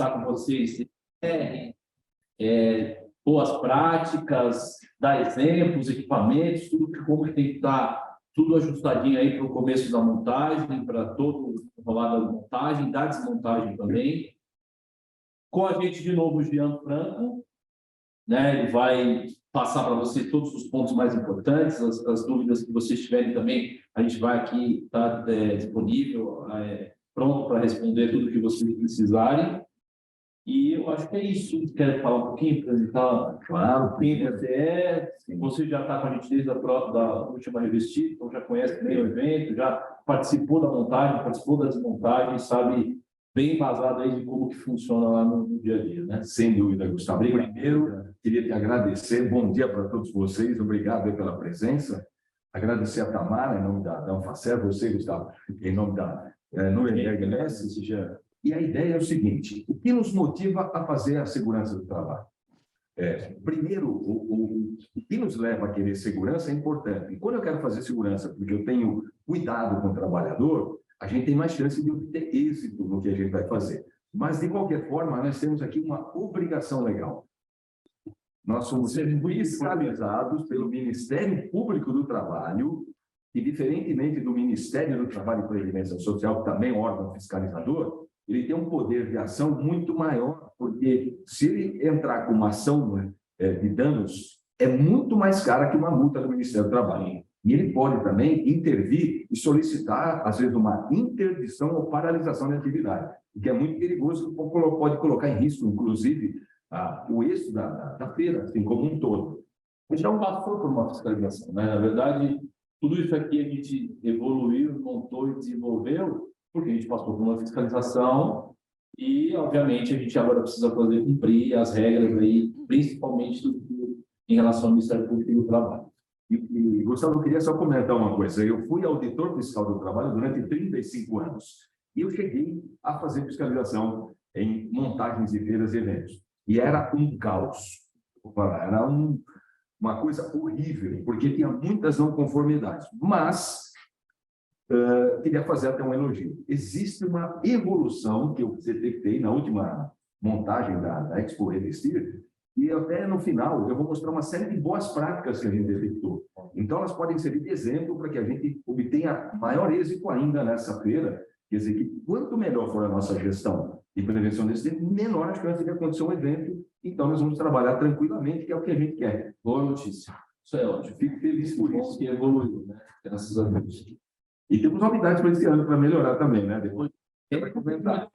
passar com vocês boas práticas, dar exemplos, equipamentos, tudo como que tem que estar tudo ajustadinho aí para o começo da montagem, para todo o rolado da montagem, da desmontagem também. Com a gente, de novo, o Jean Franco, né? Ele vai passar para você todos os pontos mais importantes, as dúvidas que vocês tiverem também, a gente vai aqui estar disponível, pronto para responder tudo que vocês precisarem. E eu acho que é isso. Quer falar um pouquinho, apresentar? Claro, Quem você já está com a gente desde da última revestida, então já conhece bem o evento, já participou da montagem, participou da desmontagem, sabe bem embasado aí de como que funciona lá no dia a dia, né? Sem dúvida, Gustavo. Primeiro, queria te agradecer. Bom dia para todos vocês. Obrigado aí pela presença. Agradecer a Tamara, em nome da Anfacer, você, Gustavo, em nome da Nuremberg Messi. E a ideia é o seguinte: o que nos motiva a fazer a segurança do trabalho? Primeiro, o que nos leva a querer segurança é importante. E quando eu quero fazer segurança porque eu tenho cuidado com o trabalhador, a gente tem mais chance de obter êxito no que a gente vai fazer. Mas, de qualquer forma, nós temos aqui uma obrigação legal. Nós somos fiscalizados pelo Ministério Público do Trabalho, e, diferentemente do Ministério do Trabalho e Previdência Social, que também é um órgão fiscalizador, ele tem um poder de ação muito maior, porque se ele entrar com uma ação de danos, é muito mais cara que uma multa do Ministério do Trabalho. E ele pode também intervir e solicitar, às vezes, uma interdição ou paralisação de atividade, o que é muito perigoso, pode colocar em risco, inclusive, o êxito da feira, assim como um todo. Já passou por uma fiscalização, né? Na verdade, tudo isso aqui a gente evoluiu, montou e desenvolveu, porque a gente passou por uma fiscalização e, obviamente, a gente agora precisa fazer cumprir as regras aí, principalmente em relação ao Ministério Público do Trabalho. E Gustavo, eu queria só comentar uma coisa. Eu fui auditor fiscal do trabalho durante 35 anos e eu cheguei a fazer fiscalização em montagens de feiras e eventos. E era um caos. Era uma coisa horrível, porque tinha muitas não conformidades. Mas queria fazer até um elogio. Existe uma evolução que eu detectei na última montagem da Expo Revestir, e até no final eu vou mostrar uma série de boas práticas que a gente detectou. Então, elas podem servir de exemplo para que a gente obtenha maior êxito ainda nessa feira. Quer dizer, que quanto melhor for a nossa gestão de prevenção desse tempo, menor a chance de acontecer um evento. Então, nós vamos trabalhar tranquilamente, que é o que a gente quer. Boa notícia. Isso é ótimo. Fico feliz por isso que evoluiu, né? Graças a Deus. E temos novidades para esse ano, para melhorar também, né? Depois vai comentar.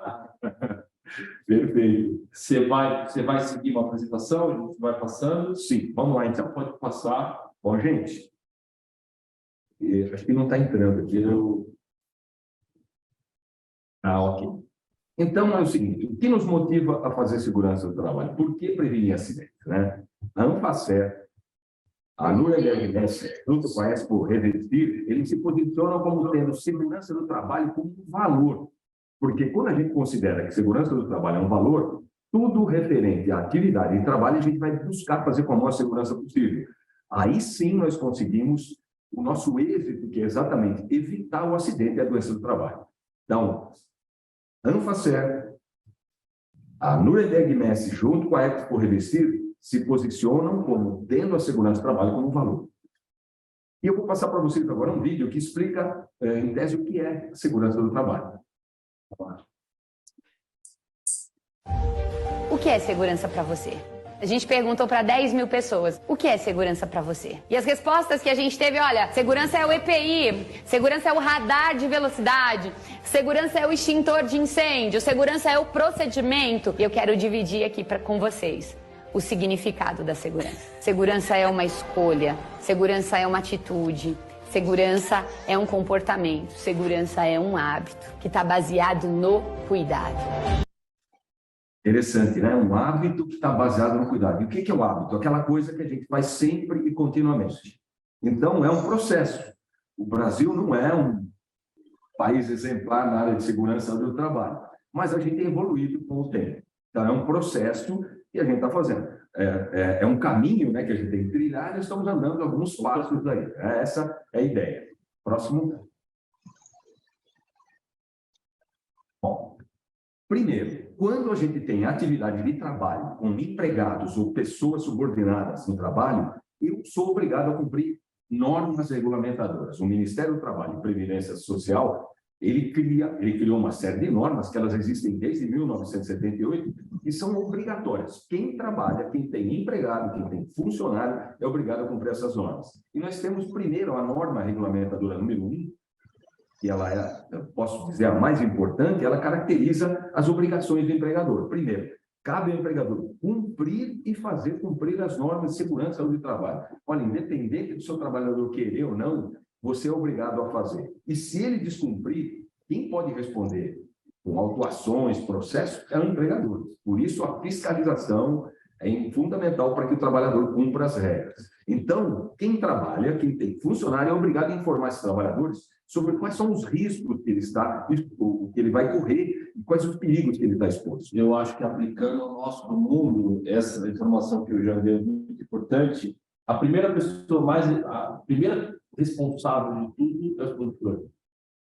Perfeito. Você vai seguir uma apresentação? A gente vai passando? Sim, vamos lá então. Pode passar. Bom, gente, acho que não está entrando aqui. Ok. Então, é o seguinte: o que nos motiva a fazer segurança do trabalho? Por que prevenir acidentes, né? A Anfacer, a Nuremberg Messi, junto com a Expo Revestir, eles se posicionam como tendo segurança do trabalho como um valor. Porque quando a gente considera que segurança do trabalho é um valor, tudo referente à atividade e trabalho, a gente vai buscar fazer com a maior segurança possível. Aí sim nós conseguimos o nosso êxito, que é exatamente evitar o acidente e a doença do trabalho. Então, a Anfacer, a Nuremberg Messi, junto com a Expo Revestir, se posicionam como tendo a segurança do trabalho como um valor. E eu vou passar para vocês agora um vídeo que explica, em tese, o que é segurança do trabalho. O que é segurança para você? A gente perguntou para 10 mil pessoas, o que é segurança para você? E as respostas que a gente teve, olha, segurança é o EPI, segurança é o radar de velocidade, segurança é o extintor de incêndio, segurança é o procedimento. E eu quero dividir aqui com vocês o significado da segurança. Segurança é uma escolha, segurança é uma atitude, segurança é um comportamento, segurança é um hábito que está baseado no cuidado. Interessante, né? Um hábito que está baseado no cuidado. E o que é o hábito? Aquela coisa que a gente faz sempre e continuamente. Então, é um processo. O Brasil não é um país exemplar na área de segurança do trabalho, mas a gente tem evoluído com o tempo. Então, é um processo que a gente está fazendo. É um caminho, né, que a gente tem que trilhar, e nós estamos andando alguns passos aí. Essa é a ideia. Próximo. Bom, Primeiro, quando a gente tem atividade de trabalho com empregados ou pessoas subordinadas no trabalho, eu sou obrigado a cumprir normas regulamentadoras. O Ministério do Trabalho e Previdência Social, ele criou uma série de normas que elas existem desde 1978 e são obrigatórias. Quem trabalha, quem tem empregado, quem tem funcionário, é obrigado a cumprir essas normas. E nós temos primeiro a norma regulamentadora número 1, que ela é, eu posso dizer, a mais importante, ela caracteriza as obrigações do empregador. Primeiro, cabe ao empregador cumprir e fazer cumprir as normas de segurança e saúde do trabalho. Olha, independente do seu trabalhador querer ou não, você é obrigado a fazer. E se ele descumprir, quem pode responder com autuações, processos, é o empregador. Por isso, a fiscalização é fundamental para que o trabalhador cumpra as regras. Então, quem trabalha, quem tem funcionário, é obrigado a informar esses trabalhadores sobre quais são os riscos que ele está, o que ele vai correr e quais os perigos que ele está exposto. Eu acho que aplicando ao nosso mundo, essa informação que eu já dei é muito importante. A primeira responsável de tudo é o produtor.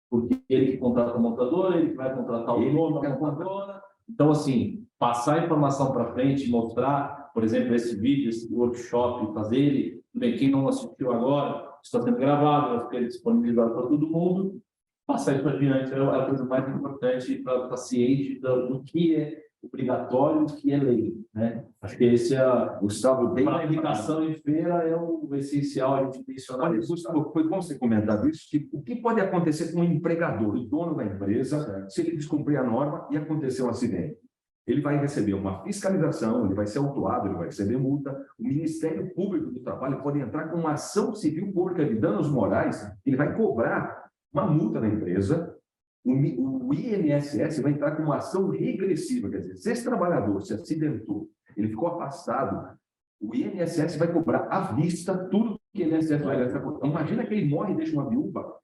Porque ele que contrata a montadora, ele que vai contratar o dono da montadora. Então, assim, passar a informação para frente, mostrar, por exemplo, esse vídeo, esse workshop, fazer ele, bem, quem não assistiu agora, está sendo gravado, vai ficar disponibilizado para todo mundo, passar isso adiante é a coisa mais importante para estar ciente do que é obrigatório e do que é lei, né? Acho que esse é, Gustavo, bem a aplicação em feira é o essencial a gente mencionar. Olha, Gustavo, foi bom você comentar isso, que o que pode acontecer com o empregador, o dono da empresa, se ele descumprir a norma e acontecer um acidente? Ele vai receber uma fiscalização, ele vai ser autuado, ele vai receber multa. O Ministério Público do Trabalho pode entrar com uma ação civil pública de danos morais, ele vai cobrar uma multa da empresa. O INSS vai entrar com uma ação regressiva, quer dizer, se esse trabalhador se acidentou, ele ficou afastado, o INSS vai cobrar à vista tudo que o INSS vai gastar. Imagina que ele morre e deixa uma viúva.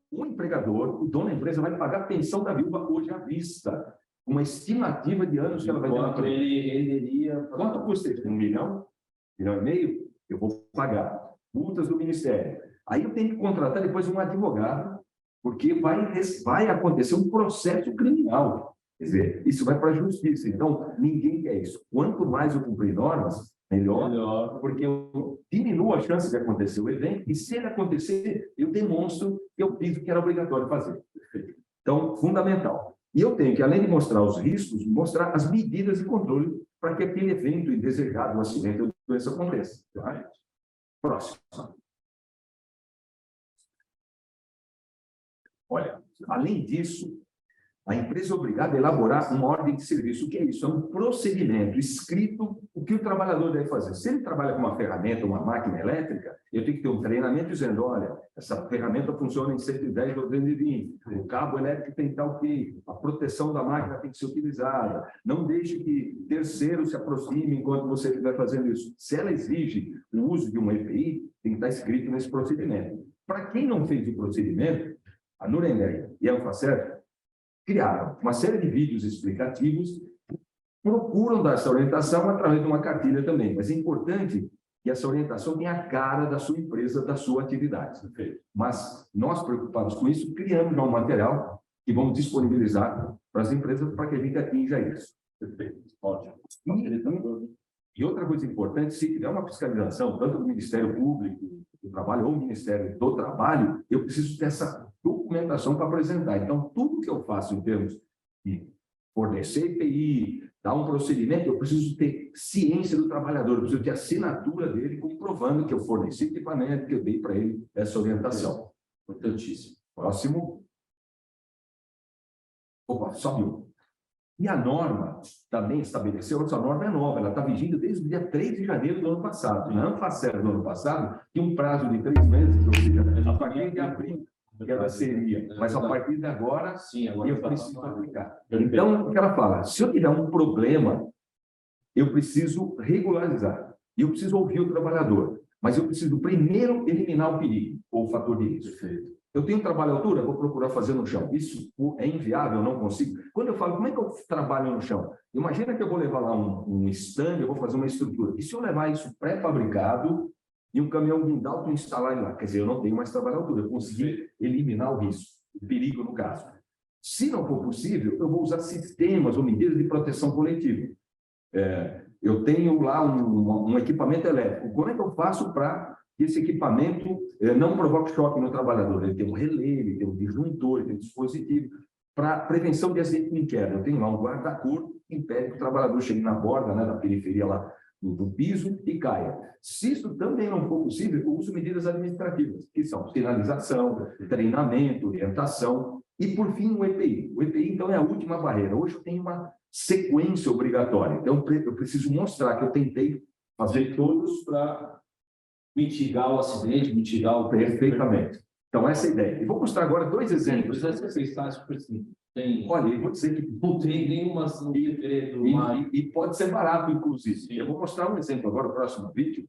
O empregador, o dono da empresa, vai pagar a pensão da viúva hoje à vista, uma estimativa de anos que ela vai ter na frente. Ele renderia... Quanto custa isso? 1 milhão? 1,5 milhão? Eu vou pagar. Multas do Ministério. Aí eu tenho que contratar depois um advogado, porque vai acontecer um processo criminal. Quer dizer, isso vai para a justiça. Então, ninguém quer isso. Quanto mais eu cumprir normas, melhor, porque eu diminuo a chance de acontecer o evento, e se ele acontecer, eu demonstro que eu fiz o que era obrigatório fazer. Então, fundamental. E eu tenho que, além de mostrar os riscos, mostrar as medidas de controle para que aquele evento indesejado, um acidente ou doença aconteça. Tá? Próximo. Olha, além disso, a empresa é obrigada a elaborar uma ordem de serviço. O que é isso? É um procedimento escrito, o que o trabalhador deve fazer. Se ele trabalha com uma ferramenta, uma máquina elétrica, eu tenho que ter um treinamento dizendo, olha, essa ferramenta funciona em 110 ou 220, o cabo elétrico tem que estar ok, a proteção da máquina tem que ser utilizada, não deixe que terceiros se aproximem enquanto você estiver fazendo isso. Se ela exige o uso de uma EPI, tem que estar escrito nesse procedimento. Para quem não fez o procedimento, a Nuremberg e a Anfacer criaram uma série de vídeos explicativos que procuram dar essa orientação através de uma cartilha também. Mas é importante que essa orientação tenha a cara da sua empresa, da sua atividade. Mas nós, preocupados com isso, criamos já um material que vamos disponibilizar para as empresas para que a gente atinja isso. Perfeito. Ótimo. E outra coisa importante, se tiver uma fiscalização, tanto do Ministério Público do Trabalho ou do Ministério do Trabalho, eu preciso ter essa documentação para apresentar. Então, tudo que eu faço em termos de fornecer EPI, dar um procedimento, eu preciso ter ciência do trabalhador, eu preciso ter assinatura dele comprovando que eu forneci equipamento, que eu dei para ele essa orientação. Importantíssimo. Próximo. Opa, só um. E a norma também estabeleceu, essa norma é nova, ela está vigindo desde o dia 3 de janeiro do ano passado. Na Anfacer do ano passado, tinha um prazo de 3 meses, ou seja, a partir de abril, que ela seria. Mas a partir de agora, sim, agora eu preciso aplicar. Então, o que ela fala? Se eu tiver um problema, eu preciso regularizar. E eu preciso ouvir o trabalhador. Mas eu preciso primeiro eliminar o perigo, ou o fator de risco. Eu tenho trabalho à altura, vou procurar fazer no chão. Isso é inviável, eu não consigo. Quando eu falo, como é que eu trabalho no chão? Imagina que eu vou levar lá um stand, eu vou fazer uma estrutura. E se eu levar isso pré-fabricado e um caminhão guindato instalar lá? Quer dizer, eu não tenho mais trabalho à altura. Eu consegui eliminar o risco, o perigo no caso. Se não for possível, eu vou usar sistemas ou medidas de proteção coletiva. Eu tenho lá um equipamento elétrico. Como é que eu faço para que esse equipamento não provoque choque no trabalhador? Ele tem um relé, ele tem um disjuntor, ele tem um dispositivo. Para prevenção de acidente com queda, eu tenho lá um guarda-corpo que impede que o trabalhador chegue na borda, né, da periferia lá do piso e caia. Se isso também não for possível, eu uso medidas administrativas, que são sinalização, treinamento, orientação e, por fim, o EPI. O EPI, então, é a última barreira. Hoje eu tenho uma sequência obrigatória. Então, eu preciso mostrar que eu tentei fazer todos para mitigar o acidente, mitigar o... Perfeitamente. Então, essa é a ideia. E vou mostrar agora dois exemplos. Olha, eu vou dizer que não tem nenhuma... E pode ser barato, inclusive. Eu vou mostrar um exemplo agora, no próximo vídeo,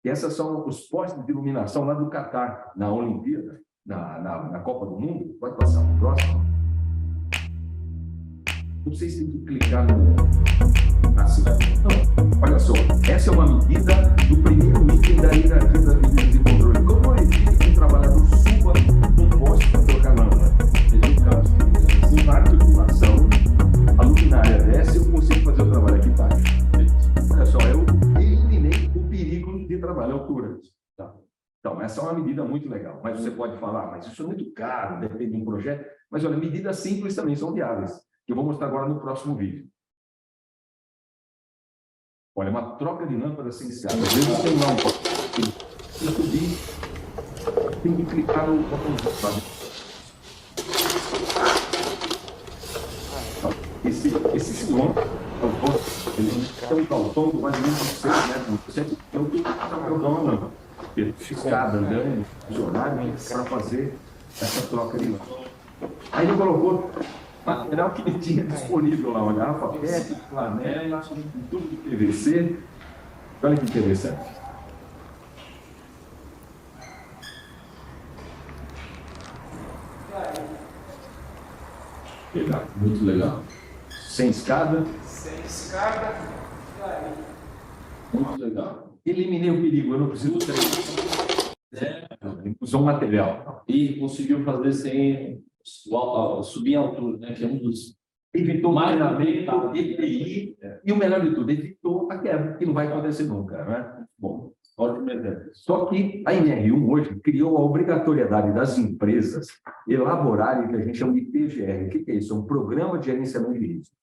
que essas são os postes de iluminação lá do Catar, na Olimpíada, na Copa do Mundo. Pode passar para o próximo. Vocês têm que clicar na cidade. Então, olha só, essa é uma medida do primeiro item da hierarquia das medidas de controle. Como eu evito que o trabalhador suba num poste para trocar lâmpada? Com articulação, a luminária desce, eu consigo fazer o trabalho aqui embaixo. Olha só, eu eliminei o perigo de trabalho à altura. Tá? Então, essa é uma medida muito legal. Mas você pode falar, mas isso é muito caro, depende de um projeto. Mas, olha, medidas simples também são viáveis, que eu vou mostrar agora no próximo vídeo. Olha, uma troca de lâmpada sem escada. Às vezes tem lá um subir, tem que clicar no botãozinho. Esse silão, ele tem um calção de mais ou menos 6 metros. Eu tenho que dar uma lâmpada. Escada, andando, funcionário, para fazer essa troca de lâmpada. Aí ele colocou material que ele tinha disponível lá, uma garrafa PET, flanela, tudo de PVC. Olha que interessante. Legal, muito legal. Sem escada. Sem escada. Muito legal. Eliminei o perigo, eu não preciso usou um material. E conseguiu fazer sem subir em altura, né? Que é um dos... Evitou mais a EPI, e o melhor de tudo, evitou a quebra, que não vai acontecer nunca, né? Bom, ótimo exemplo. Só que a NR1 hoje criou a obrigatoriedade das empresas elaborarem o que a gente chama de PGR. O que é isso? É um programa de gerenciamento de risco.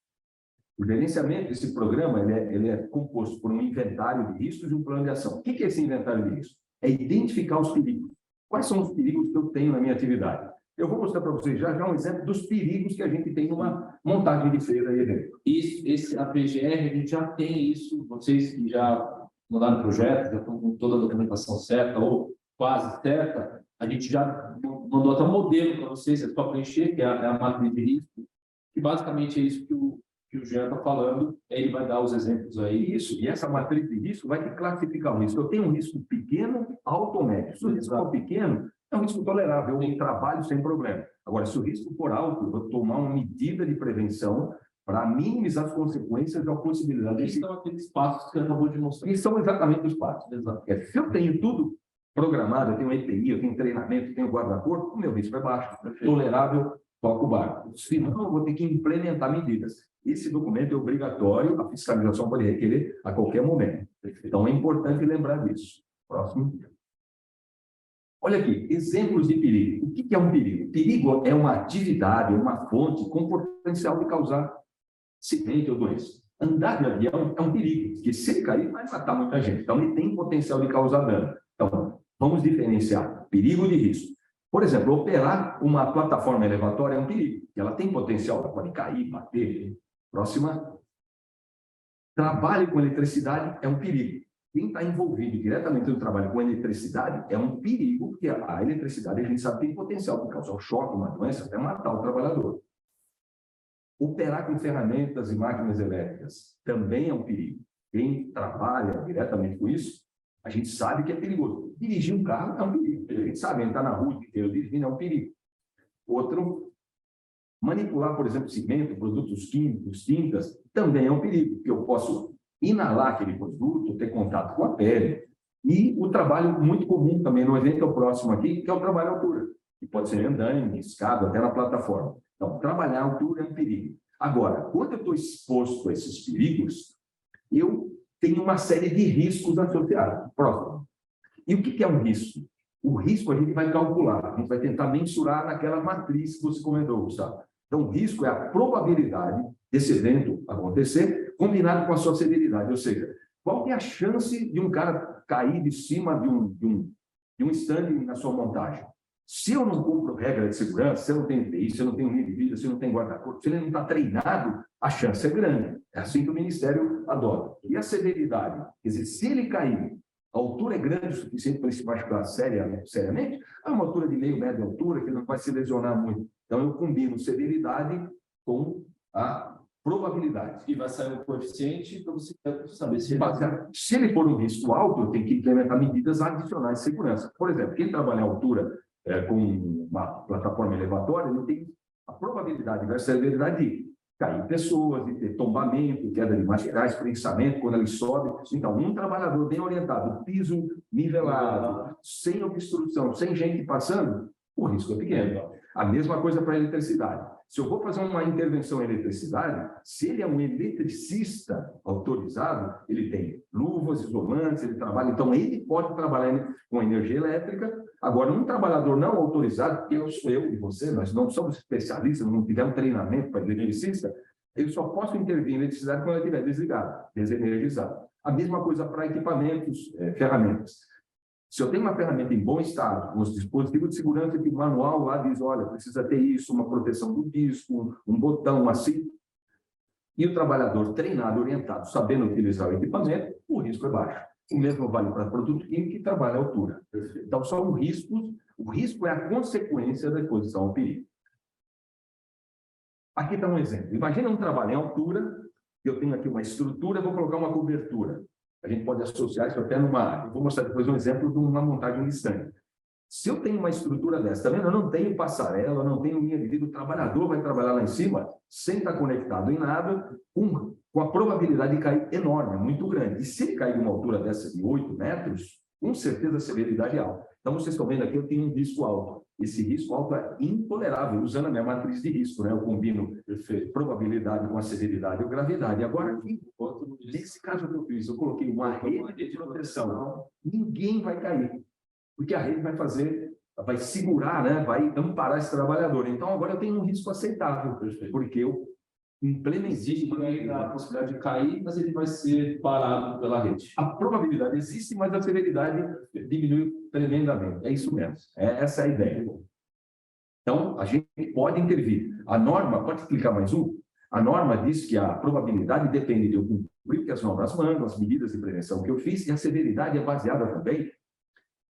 O gerenciamento desse programa ele é composto por um inventário de riscos e um plano de ação. O que é esse inventário de riscos? É identificar os perigos. Quais são os perigos que eu tenho na minha atividade? Eu vou mostrar para vocês já um exemplo dos perigos que a gente tem numa montagem de feira e evento. A PGR, a gente já tem isso, vocês que já mandaram o projeto, já estão com toda a documentação certa ou quase certa, a gente já mandou até um modelo para vocês, é só preencher, que é a matriz de risco, que basicamente é isso que o Jean está falando, ele vai dar os exemplos aí. Isso, e essa matriz de risco vai te classificar o risco. Eu tenho um risco pequeno, alto ou médio. Se o risco for pequeno, é um risco tolerável, eu trabalho sem problema. Agora, se o risco for alto, eu vou tomar uma medida de prevenção para minimizar as consequências da possibilidade de... São aqueles passos que eu acabou de mostrar. E são exatamente os passos. Se eu tenho tudo programado, eu tenho EPI, eu tenho treinamento, eu tenho guarda-corpo, o meu risco é baixo, tolerável, toco o barco. Se não, eu vou ter que implementar medidas. Esse documento é obrigatório, a fiscalização pode requerer a qualquer momento. Então, é importante lembrar disso. Próximo. Olha aqui, exemplos de perigo. O que é um perigo? Perigo é uma atividade, uma fonte com potencial de causar acidente ou doença. Andar de avião é um perigo, porque se ele cair, vai matar muita gente. Então, ele tem potencial de causar dano. Então, vamos diferenciar perigo de risco. Por exemplo, operar uma plataforma elevatória é um perigo, porque ela tem potencial, ela pode cair, bater. Próxima. Trabalho com eletricidade é um perigo. Quem está envolvido diretamente no trabalho com eletricidade é um perigo, porque a eletricidade, a gente sabe, tem potencial de causar um choque, uma doença, até matar o trabalhador. Operar com ferramentas e máquinas elétricas também é um perigo. Quem trabalha diretamente com isso, a gente sabe que é perigoso. Dirigir um carro é um perigo. A gente sabe, entrar na rua inteira dirigindo é um perigo. Outro, manipular, por exemplo, cimento, produtos químicos, tintas, também é um perigo, porque eu posso inalar aquele produto, ter contato com a pele. E o trabalho muito comum também no evento próximo aqui, que é o trabalho à altura, que pode ser andando, escada, até na plataforma. Então, trabalhar a altura é um perigo. Agora, quando eu estou exposto a esses perigos, eu tenho uma série de riscos associados. Próximo. E o que é um risco? O risco a gente vai calcular, a gente vai tentar mensurar naquela matriz que você comentou, Gustavo. Então, o risco é a probabilidade desse evento acontecer combinado com a sua severidade, ou seja, qual que é a chance de um cara cair de cima de um stand na sua montagem? Se eu não cumpro regra de segurança, se eu não tenho EPI, se eu não tenho linha de vida, se eu não tenho guarda-corpo, se ele não está treinado, a chance é grande. É assim que o Ministério adota. E a severidade? Quer dizer, se ele cair, a altura é grande o suficiente para ele se machucar seriamente, é uma altura de meio metro de altura, que não vai se lesionar muito. Então, eu combino severidade com a probabilidade. E vai sair um coeficiente para você saber se ele for um risco alto, eu tenho que implementar medidas adicionais de segurança. Por exemplo, quem trabalha em altura com uma plataforma elevatória, ele tem a probabilidade versus a severidade de cair pessoas, de ter tombamento, queda de materiais, prensamento quando ele sobe. Então, um trabalhador bem orientado, piso nivelado, sem obstrução, sem gente passando, o risco é pequeno. A mesma coisa para a eletricidade. Se eu vou fazer uma intervenção em eletricidade, se ele é um eletricista autorizado, ele tem luvas, isolantes, ele trabalha, então ele pode trabalhar com energia elétrica. Agora, um trabalhador não autorizado, eu e você, nós não somos especialistas, não tivemos treinamento para eletricista, ele só pode intervir em eletricidade quando ele estiver desligado, desenergizado. A mesma coisa para equipamentos, ferramentas. Se eu tenho uma ferramenta em bom estado, com os dispositivos de segurança que o manual lá diz, olha, precisa ter isso, uma proteção do disco, um botão assim, e o trabalhador treinado, orientado, sabendo utilizar o equipamento, o risco é baixo. O mesmo vale para produto químico que trabalha à altura. Então, são riscos. O risco é a consequência da exposição ao perigo. Aqui está um exemplo. Imagina um trabalho em altura, eu tenho aqui uma estrutura, vou colocar uma cobertura. A gente pode associar isso até numa área. Vou mostrar depois um exemplo de uma montagem de stand. Se eu tenho uma estrutura dessa, tá vendo? Eu não tenho passarela, não tenho linha de vida, o trabalhador vai trabalhar lá em cima sem estar conectado em nada, com a probabilidade de cair enorme, muito grande. E se ele cair de uma altura dessa de 8 metros, com certeza a severidade é alta. Então, vocês estão vendo aqui, eu tenho um risco alto. Esse risco alto é intolerável, usando a minha matriz de risco, né? Eu combino probabilidade com a severidade ou gravidade. Agora, nesse caso que eu fiz, eu coloquei uma rede de proteção. Ninguém vai cair, porque a rede vai segurar, né? Vai amparar esse trabalhador. Então, agora eu tenho um risco aceitável, porque eu existe a possibilidade de cair, mas ele vai ser parado pela rede. A probabilidade existe, mas a severidade diminui tremendamente. É isso mesmo. Essa é a ideia. Então, a gente pode intervir. A norma, pode explicar mais um? A norma diz que a probabilidade depende de eu cumprir o que as normas mandam, as medidas de prevenção que eu fiz, e a severidade é baseada também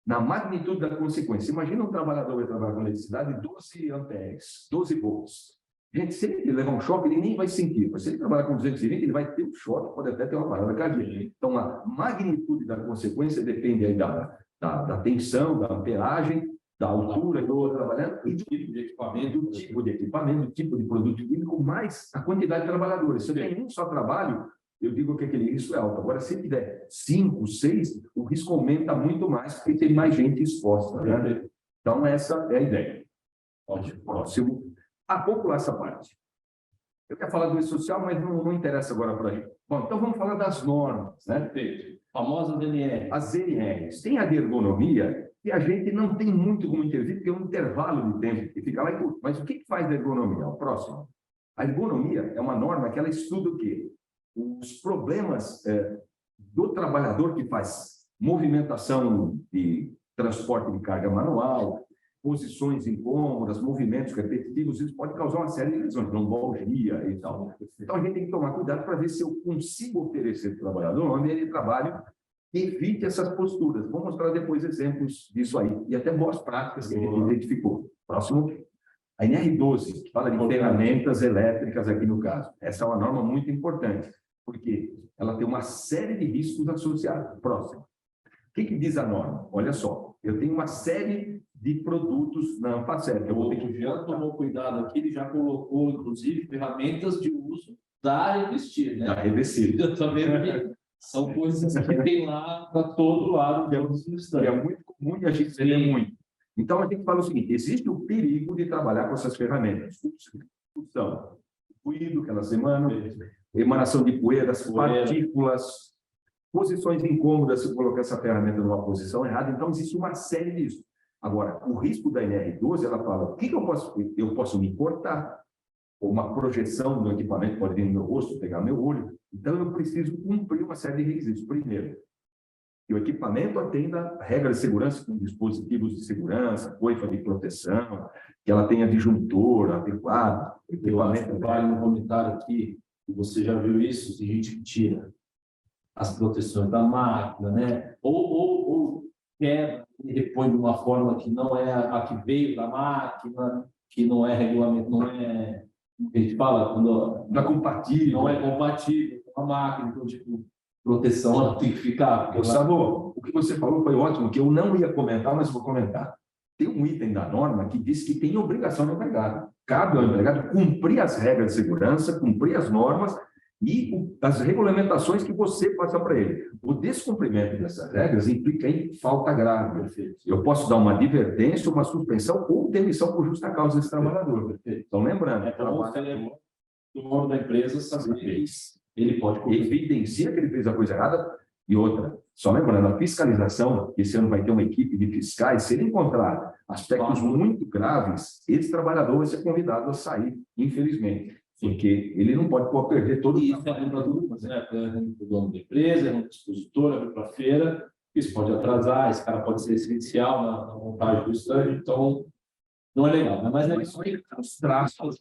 na magnitude da consequência. Imagina um trabalhador que trabalha com eletricidade, 12 amperes, 12 volts. Gente, se ele levar um choque, ele nem vai sentir. Mas se ele trabalhar com 220, ele vai ter um choque, pode até ter uma parada cardíaca. Então, a magnitude da consequência depende aí da tensão, da amperagem, da altura que eu estou trabalhando, e do tipo de equipamento, do tipo de produto químico, mais a quantidade de trabalhadores. Se eu tenho um só trabalho, eu digo que aquele risco é alto. Agora, se tiver 5, 6, o risco aumenta muito mais, porque tem mais gente exposta. Né? Então, essa é a ideia. Próximo. Vamos pular essa parte. Eu quero falar do E-Social, mas não interessa agora para a gente. Bom, então vamos falar das normas, né? Famosa DNR. As NRs. Tem a de ergonomia, que a gente não tem muito como intervir, porque é um intervalo de tempo que fica lá e curto. Mas o que faz a ergonomia? O próximo. A ergonomia é uma norma que ela estuda o quê? Os problemas do trabalhador que faz movimentação de transporte de carga manual, posições incômodas, movimentos repetitivos, isso pode causar uma série de lesões, lombalgia e tal. Então, a gente tem que tomar cuidado para ver se eu consigo oferecer para o trabalhador um ambiente de trabalho que evite essas posturas. Vou mostrar depois exemplos disso aí, e até boas práticas que a gente identificou. Próximo. A NR12, que fala de ferramentas elétricas aqui no caso. Essa é uma norma muito importante, porque ela tem uma série de riscos associados. Próximo. O que diz a norma? Olha só, eu tenho uma série de produtos na Anfacer. O outro já tomou cuidado aqui, ele já colocou, inclusive, ferramentas de uso da Revestir, né? Da Revestir. Eu estou vendo que são coisas que tem lá para todo lado. É muito comum e a gente vê muito. Então, a gente fala o seguinte, existe o perigo de trabalhar com essas ferramentas. Então, ruído que elas emanam, emanação de poeiras, partículas, posições incômodas se colocar essa ferramenta numa posição errada. Então, existe uma série disso. Agora, o risco da NR12, ela fala, o que eu posso me cortar? Ou uma projeção do equipamento pode vir no meu rosto, pegar meu olho. Então, eu preciso cumprir uma série de requisitos. Primeiro, que o equipamento atenda a regra de segurança com dispositivos de segurança, coifa de proteção, que ela tenha disjuntor adequado. Eu acho que vale no comentário aqui, que você já viu isso, tem gente que tira as proteções da máquina, né? Ou quebra e repõe de uma forma que não é a que veio da máquina, que não é regulamento, não é... A gente fala quando não é compatível. Não é compatível com a máquina, então, tipo, proteção ela tem que ficar. Gustavo, o que você falou foi ótimo, que eu não ia comentar, mas vou comentar. Tem um item da norma que diz que tem obrigação do empregado. Cabe ao empregado cumprir as regras de segurança, cumprir as normas e as regulamentações que você passa para ele. O descumprimento dessas regras implica em falta grave. Eu posso dar uma advertência, uma suspensão ou demissão por justa causa desse trabalhador. Então, lembrando, o dono da empresa saber que ele pode evidencia que ele fez a coisa errada. E outra, só lembrando, a fiscalização, esse ano vai ter uma equipe de fiscais, se ele encontrar aspectos muito graves, esse trabalhador vai ser convidado a sair, infelizmente. Porque ele não pode perder todo isso. Isso é uma dúvida, né? O dono da empresa, é um expositor, vai para a feira, isso pode atrasar, esse cara pode ser essencial na montagem do estande, então não é legal. Mas é isso aí, os traços,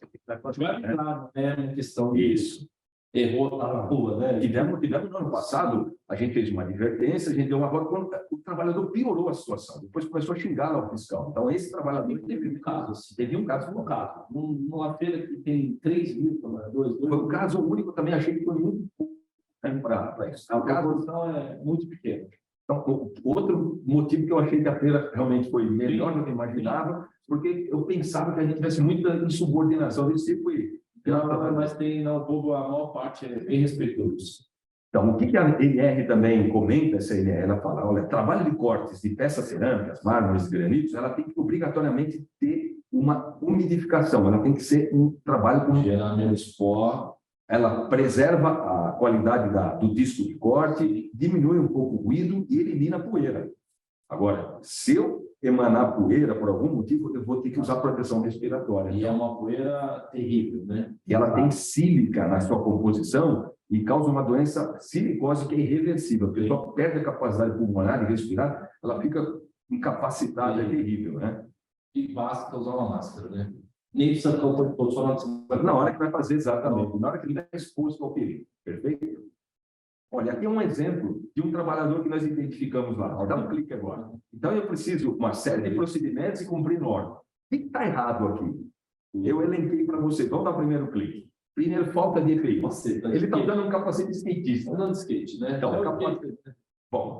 vai entrar, né? Uma questão isso. Errou, tá na rua, né? Tivemos no ano passado, a gente fez uma advertência, a gente deu uma volta, quando o trabalhador piorou a situação, depois começou a xingar lá o fiscal. Então, esse trabalhador teve um caso, assim, teve um caso colocado. Numa feira que tem 3 mil trabalhadores. Foi um caso único, também achei que foi muito pouco para isso. A proporção é muito pequena. Então, outro motivo que eu achei que a feira realmente foi melhor do que eu imaginava, porque eu pensava que a gente tivesse muita insubordinação desse tipo e não, mas tem, não, o povo, a maior parte é bem respeitoso. Então, o que a NR também comenta, essa NR, ela fala, olha, trabalho de cortes de peças cerâmicas, mármores e granitos, ela tem que obrigatoriamente ter uma umidificação, ela tem que ser um trabalho com... Gerar menos pó. Ela preserva a qualidade do disco de corte, diminui um pouco o ruído e elimina a poeira. Agora, se eu emanar poeira por algum motivo, eu vou ter que usar proteção respiratória. E é uma poeira terrível, né? E ela tem sílica na sua composição e causa uma doença silicose que é irreversível. A pessoa perde a capacidade pulmonar de respirar, ela fica incapacitada, é terrível, né? E basta usar uma máscara, né? Nem precisa só na hora que vai fazer, exatamente, na hora que ele está exposto ao perigo. Perfeito? Olha, aqui é um exemplo de um trabalhador que nós identificamos lá. Dá um clique agora. Então, eu preciso uma série de procedimentos e cumprir normas. O que está errado aqui? Eu elenquei para você. Vamos dar o primeiro clique. Primeiro, falta de EPI. Ele está usando um capacete de skatista. Andando de skate, né? Então, capacete. Bom,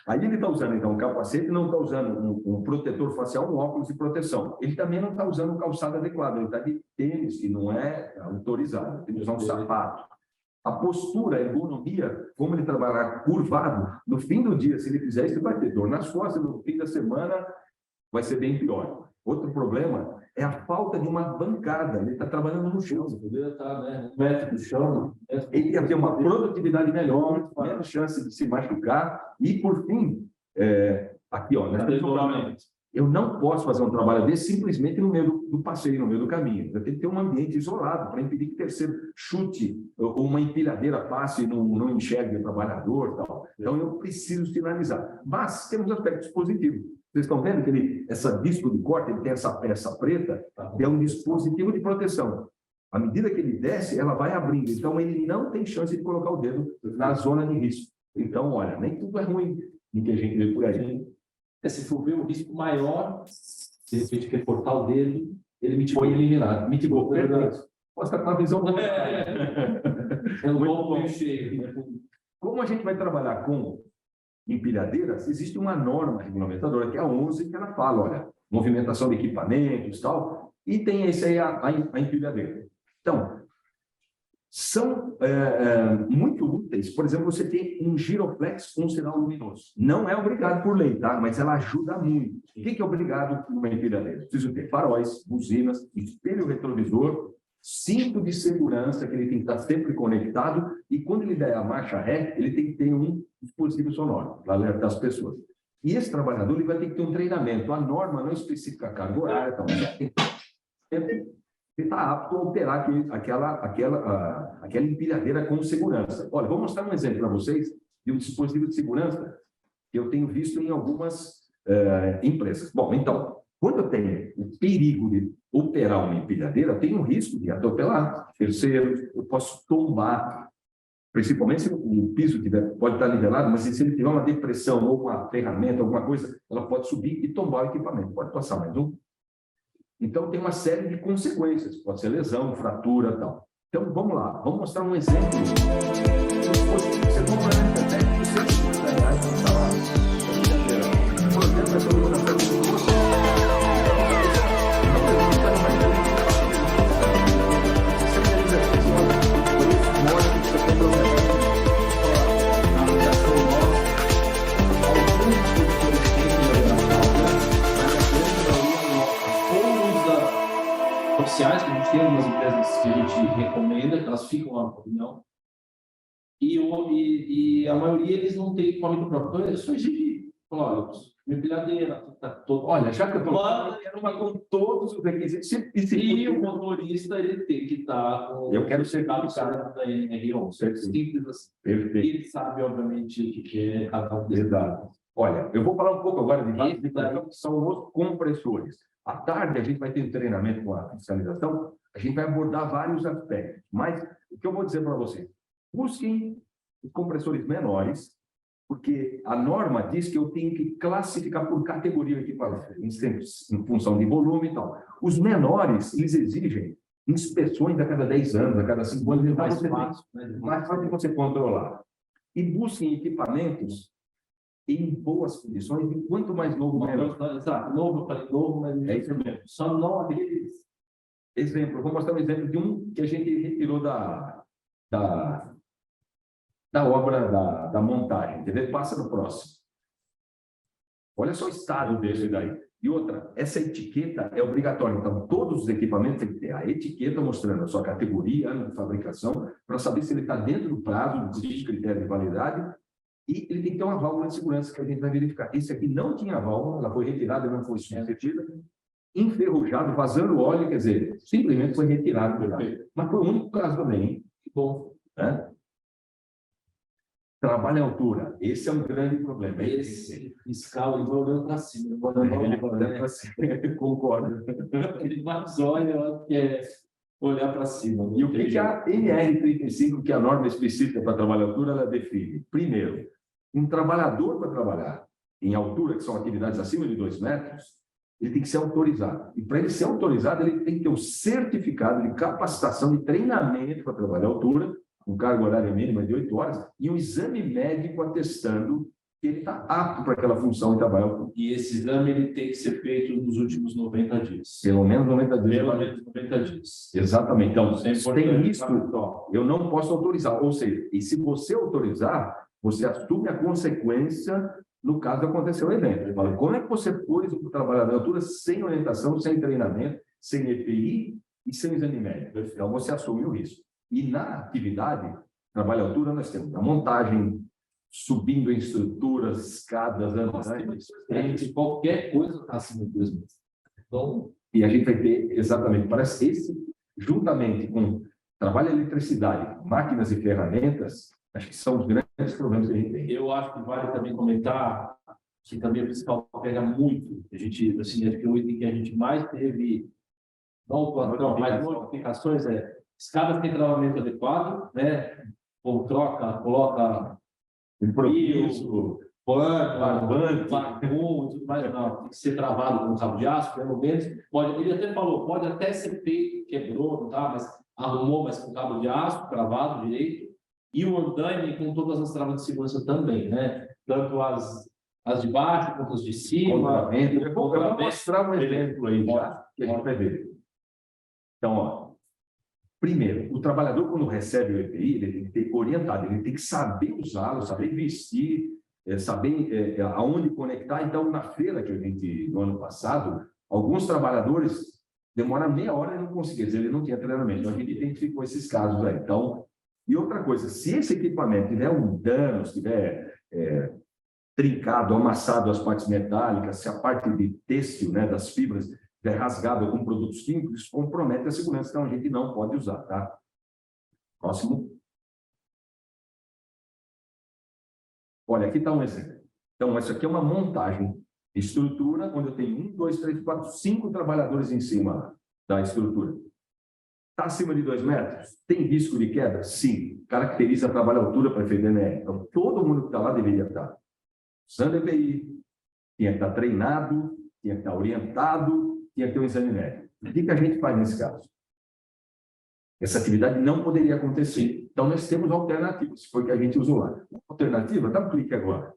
aí ele está usando, então, um capacete, não está usando um protetor facial, um óculos de proteção. Ele também não está usando um calçado adequado. Ele está de tênis, que não é autorizado. Tem que usar um sapato. A postura, a ergonomia, como ele trabalhar curvado, no fim do dia, se ele fizer isso, ele vai ter dor nas costas, no fim da semana vai ser bem pior. Outro problema é a falta de uma bancada. Ele está trabalhando no chão. Poderia estar, né, 1 metro do chão. Ele ia ter uma produtividade melhor, menos chance de se machucar. E, por fim, aqui, ó, eu não posso fazer um trabalho desse simplesmente no meio do passeio, no meio do caminho. Eu tenho que ter um ambiente isolado para impedir que terceiro chute ou uma empilhadeira passe e não enxergue o trabalhador. Tal. Então, eu preciso sinalizar. Mas temos aspectos positivos. Vocês estão vendo que essa disco de corte, ele tem essa peça preta, é um dispositivo de proteção. À medida que ele desce, ela vai abrindo. Então, ele não tem chance de colocar o dedo na zona de risco. Então, olha, nem tudo é ruim em que a gente vê por aí. Se for ver o risco maior, de repente quer cortar o dedo, ele mitigou. Foi eliminado. Mitigou. Verdade. Posso estar com a visão... É um bom meio cheio. Como a gente vai trabalhar com empilhadeiras, existe uma norma regulamentadora, que é a 11, que ela fala, olha, movimentação de equipamentos e tal, e tem esse aí, a empilhadeira. Então, são muito úteis. Por exemplo, você tem um giroflex com sinal luminoso. Não é obrigado por lei, tá? Mas ela ajuda muito. O que é obrigado por uma empilhadeira? Preciso ter faróis, buzinas, espelho retrovisor, cinto de segurança, que ele tem que estar sempre conectado, e quando ele der a marcha ré, ele tem que ter um dispositivo sonoro para alertar as pessoas. E esse trabalhador ele vai ter que ter um treinamento. A norma não especifica a carga horária, então, ele está apto a operar aquela empilhadeira com segurança. Olha, vou mostrar um exemplo para vocês de um dispositivo de segurança que eu tenho visto em algumas empresas. Bom, então, quando eu tenho o perigo de operar uma empilhadeira, eu tenho o risco de atropelar terceiros, eu posso tombar, principalmente se o piso pode estar nivelado, mas se ele tiver uma depressão ou uma ferramenta, alguma coisa, ela pode subir e tombar o equipamento. Pode passar mais um. Então, tem uma série de consequências. Pode ser lesão, fratura e tal. Então, vamos lá. Vamos mostrar um exemplo. Você compra na internet, R$150 no salário. Por exemplo, essa iluminação de luz. Oficiais, que a gente tem algumas empresas que a gente recomenda, que elas ficam lá na opinião, e a maioria eles não têm equipamento próprio, então é só exigir. Olha, minha empilhadeira, tá todo. Olha, já que eu quero uma com todos os requisitos, e o motorista ele tem que estar com eu quero ser o cara da NR11, simples assim. Perfeito. Ele sabe, obviamente, o que é cada um desses. Exato. Olha, eu vou falar um pouco agora de vários que são os compressores. À tarde, a gente vai ter um treinamento com a fiscalização, a gente vai abordar vários aspectos. Mas o que eu vou dizer para vocês? Busquem os compressores menores, porque a norma diz que eu tenho que classificar por categoria o equipamento, em função de volume e tal. Os menores, eles exigem inspeções a cada 10 anos, a cada 5 anos, mais fácil de você controlar. E busquem equipamentos em boas condições, e quanto mais novo, melhor. Exato, novo, mas é isso mesmo. Só não aqueles. Exemplo, eu vou mostrar um exemplo de um que a gente retirou da obra da montagem, entendeu? Passa no próximo. Olha só o estado desse daí. E outra, essa etiqueta é obrigatória. Então, todos os equipamentos têm que ter a etiqueta mostrando a sua categoria, ano de fabricação, para saber se ele está dentro do prazo, do critério de validade. E ele tem que ter uma válvula de segurança que a gente vai verificar. Esse aqui não tinha válvula, ela foi retirada, não foi substituída, enferrujado, vazando óleo, quer dizer, simplesmente foi retirado. Mas foi o único caso também, hein? Bom, né? Trabalho em altura, esse é um grande problema. Esse fiscal, ele vai olhando para cima. Ele vai olhando para cima, concordo. Ele mais olha, que é olhar para cima. E o que a NR35, que é a norma específica para trabalho em altura, ela define? Primeiro, um trabalhador para trabalhar em altura, que são atividades acima de 2 metros, ele tem que ser autorizado. E para ele ser autorizado, ele tem que ter um certificado de capacitação de treinamento para trabalhar em altura, com carga horária mínima de 8 horas, e um exame médico atestando que ele está apto para aquela função de trabalhar em altura. E esse exame ele tem que ser feito nos últimos 90 dias. Pelo menos 90 dias. Pelo menos 90 dias. Exatamente. Então, tem isso, tá? eu não posso autorizar. Ou seja, e se você autorizar, você assume a consequência no caso de acontecer o evento. Ele fala, como é que você pôs o trabalhador de altura sem orientação, sem treinamento, sem EPI e sem exame médico? Então, você assume o risco. E na atividade, trabalho à altura, nós temos a montagem, subindo em estruturas, escadas, andares, qualquer coisa acima de 2 metros. Então, e a gente vai ter exatamente, parece esse, juntamente com trabalho de eletricidade, máquinas e ferramentas, acho que são os grandes problemas que a gente tem. Eu acho que vale também comentar que também o fiscal pega muito. A gente, assim, acho que o item que a gente mais teve, não mais modificações escadas tem travamento adequado, né? Ou coloca improviso, vagão, tudo mais, não, tem que ser travado com cabo de aço, pelo menos. Ele até falou, pode até ser feito, quebrou, não tá, mas arrumou, mas com cabo de aço, travado direito. E o andaime com todas as travas de segurança também, né? Tanto as de baixo quanto as de cima. Eu vou mostrar um exemplo aí já, que a gente vai ver. Então, ó. primeiro, o trabalhador, quando recebe o EPI, ele tem que ter orientado, ele tem que saber usá-lo, saber vestir, saber aonde conectar. Então, na feira que a gente, no ano passado, alguns trabalhadores demoram meia hora e não conseguiam, ele não tinha treinamento. Então, a gente identificou esses casos aí. Então, e outra coisa, se esse equipamento tiver um dano, se tiver trincado, amassado as partes metálicas, se a parte de têxtil, né, das fibras, estiver rasgada com produtos químicos, isso compromete a segurança, então a gente não pode usar, tá? Próximo. Olha, aqui está um exemplo. Então, isso aqui é uma montagem de estrutura, onde eu tenho 1, 2, 3, 4, 5 trabalhadores em cima da estrutura. Está acima de 2 metros? Tem risco de queda? Sim. Caracteriza trabalho à altura para FDNR. Então, todo mundo que está lá deveria estar usando EPI, tinha que estar treinado, tinha que estar orientado, tinha que ter um exame médico. O que a gente faz nesse caso? Essa atividade não poderia acontecer. Então, nós temos alternativas, foi o que a gente usou lá. Uma alternativa, dá um clique agora.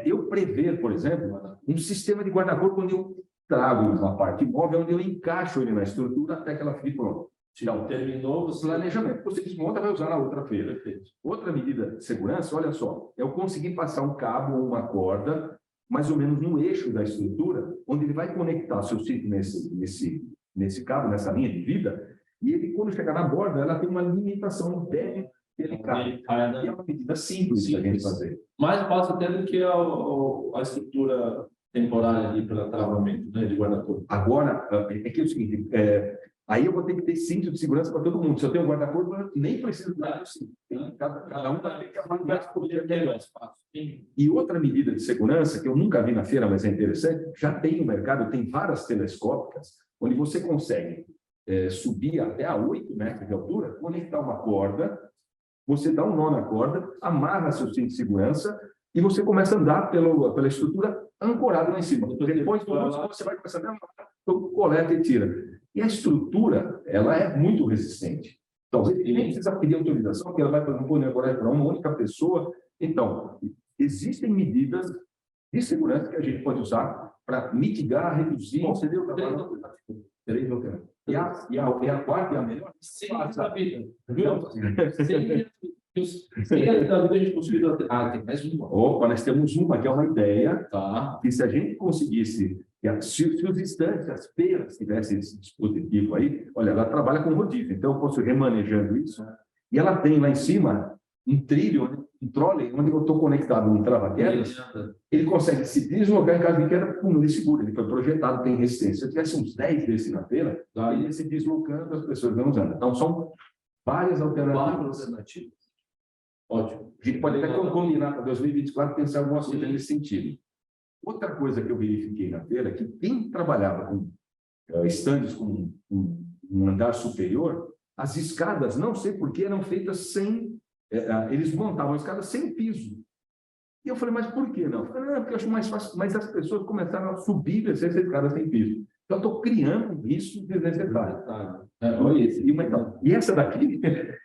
Eu prever, por exemplo, um sistema de guarda-corpo onde eu trago uma parte móvel, onde eu encaixo ele na estrutura até que ela fique pronta. Então, terminou o planejamento. Você desmonta, vai usar na outra feira. Outra medida de segurança, olha só, eu consegui passar um cabo ou uma corda, mais ou menos no eixo da estrutura, onde ele vai conectar seu cinto nesse cabo, nessa linha de vida, e ele, quando chegar na borda, ela tem uma limitação interna que ele cai. E é uma medida simples da gente fazer. Mais fácil até do que a estrutura temporária ali para travamento, né, de guarda-corpo. Agora, é que é o seguinte, aí eu vou ter que ter cinto de segurança para todo mundo. Se eu tenho um guarda-corpo, eu nem preciso dar o cinto. Cada um vai ter que avaliar melhor espaço. E outra medida de segurança, que eu nunca vi na feira, mas é interessante, já tem no mercado, tem várias telescópicas, onde você consegue subir até a 8 metros de altura, conectar uma corda, você dá um nó na corda, amarra seu cinto de segurança e você começa a andar pela estrutura ancorado lá em cima. Depois você vai começar a andar, coleta e tira. E a estrutura, ela é muito resistente. Então, ele nem precisa pedir autorização, porque ela vai agora para uma única pessoa. Então, existem medidas de segurança que a gente pode usar para mitigar, reduzir, conceder o trabalho. E a quarta e a melhor? Sem a vida. Sem a vida a gente conseguiu. Tem mais uma. Opa, nós temos uma que é uma ideia, tá? Que se a gente conseguisse, se os estantes, as feiras tivessem esse dispositivo aí, olha, ela trabalha com rodízio, então eu posso ir remanejando isso, e ela tem lá em cima um trilho, um trolley, onde eu estou conectado num trava-quedas, ele consegue se deslocar em caso de queda, ele segura, ele foi projetado, tem resistência. Se eu tivesse uns 10 desses na feira, ele ia se deslocando, as pessoas não usando. Então, são várias alternativas. Ótimo. A gente pode até combinar para 2024 pensar algumas coisas nesse sentido. Outra coisa que eu verifiquei na feira é que quem trabalhava com estandes com um andar superior, as escadas, não sei por que, eram feitas sem... eles montavam a escada sem piso. E eu falei, mas por que não? Eu falei, não, porque eu acho mais fácil. Mas as pessoas começaram a subir e descer essa escada sem piso. Então, eu estou criando um risco desnecessário. E essa daqui...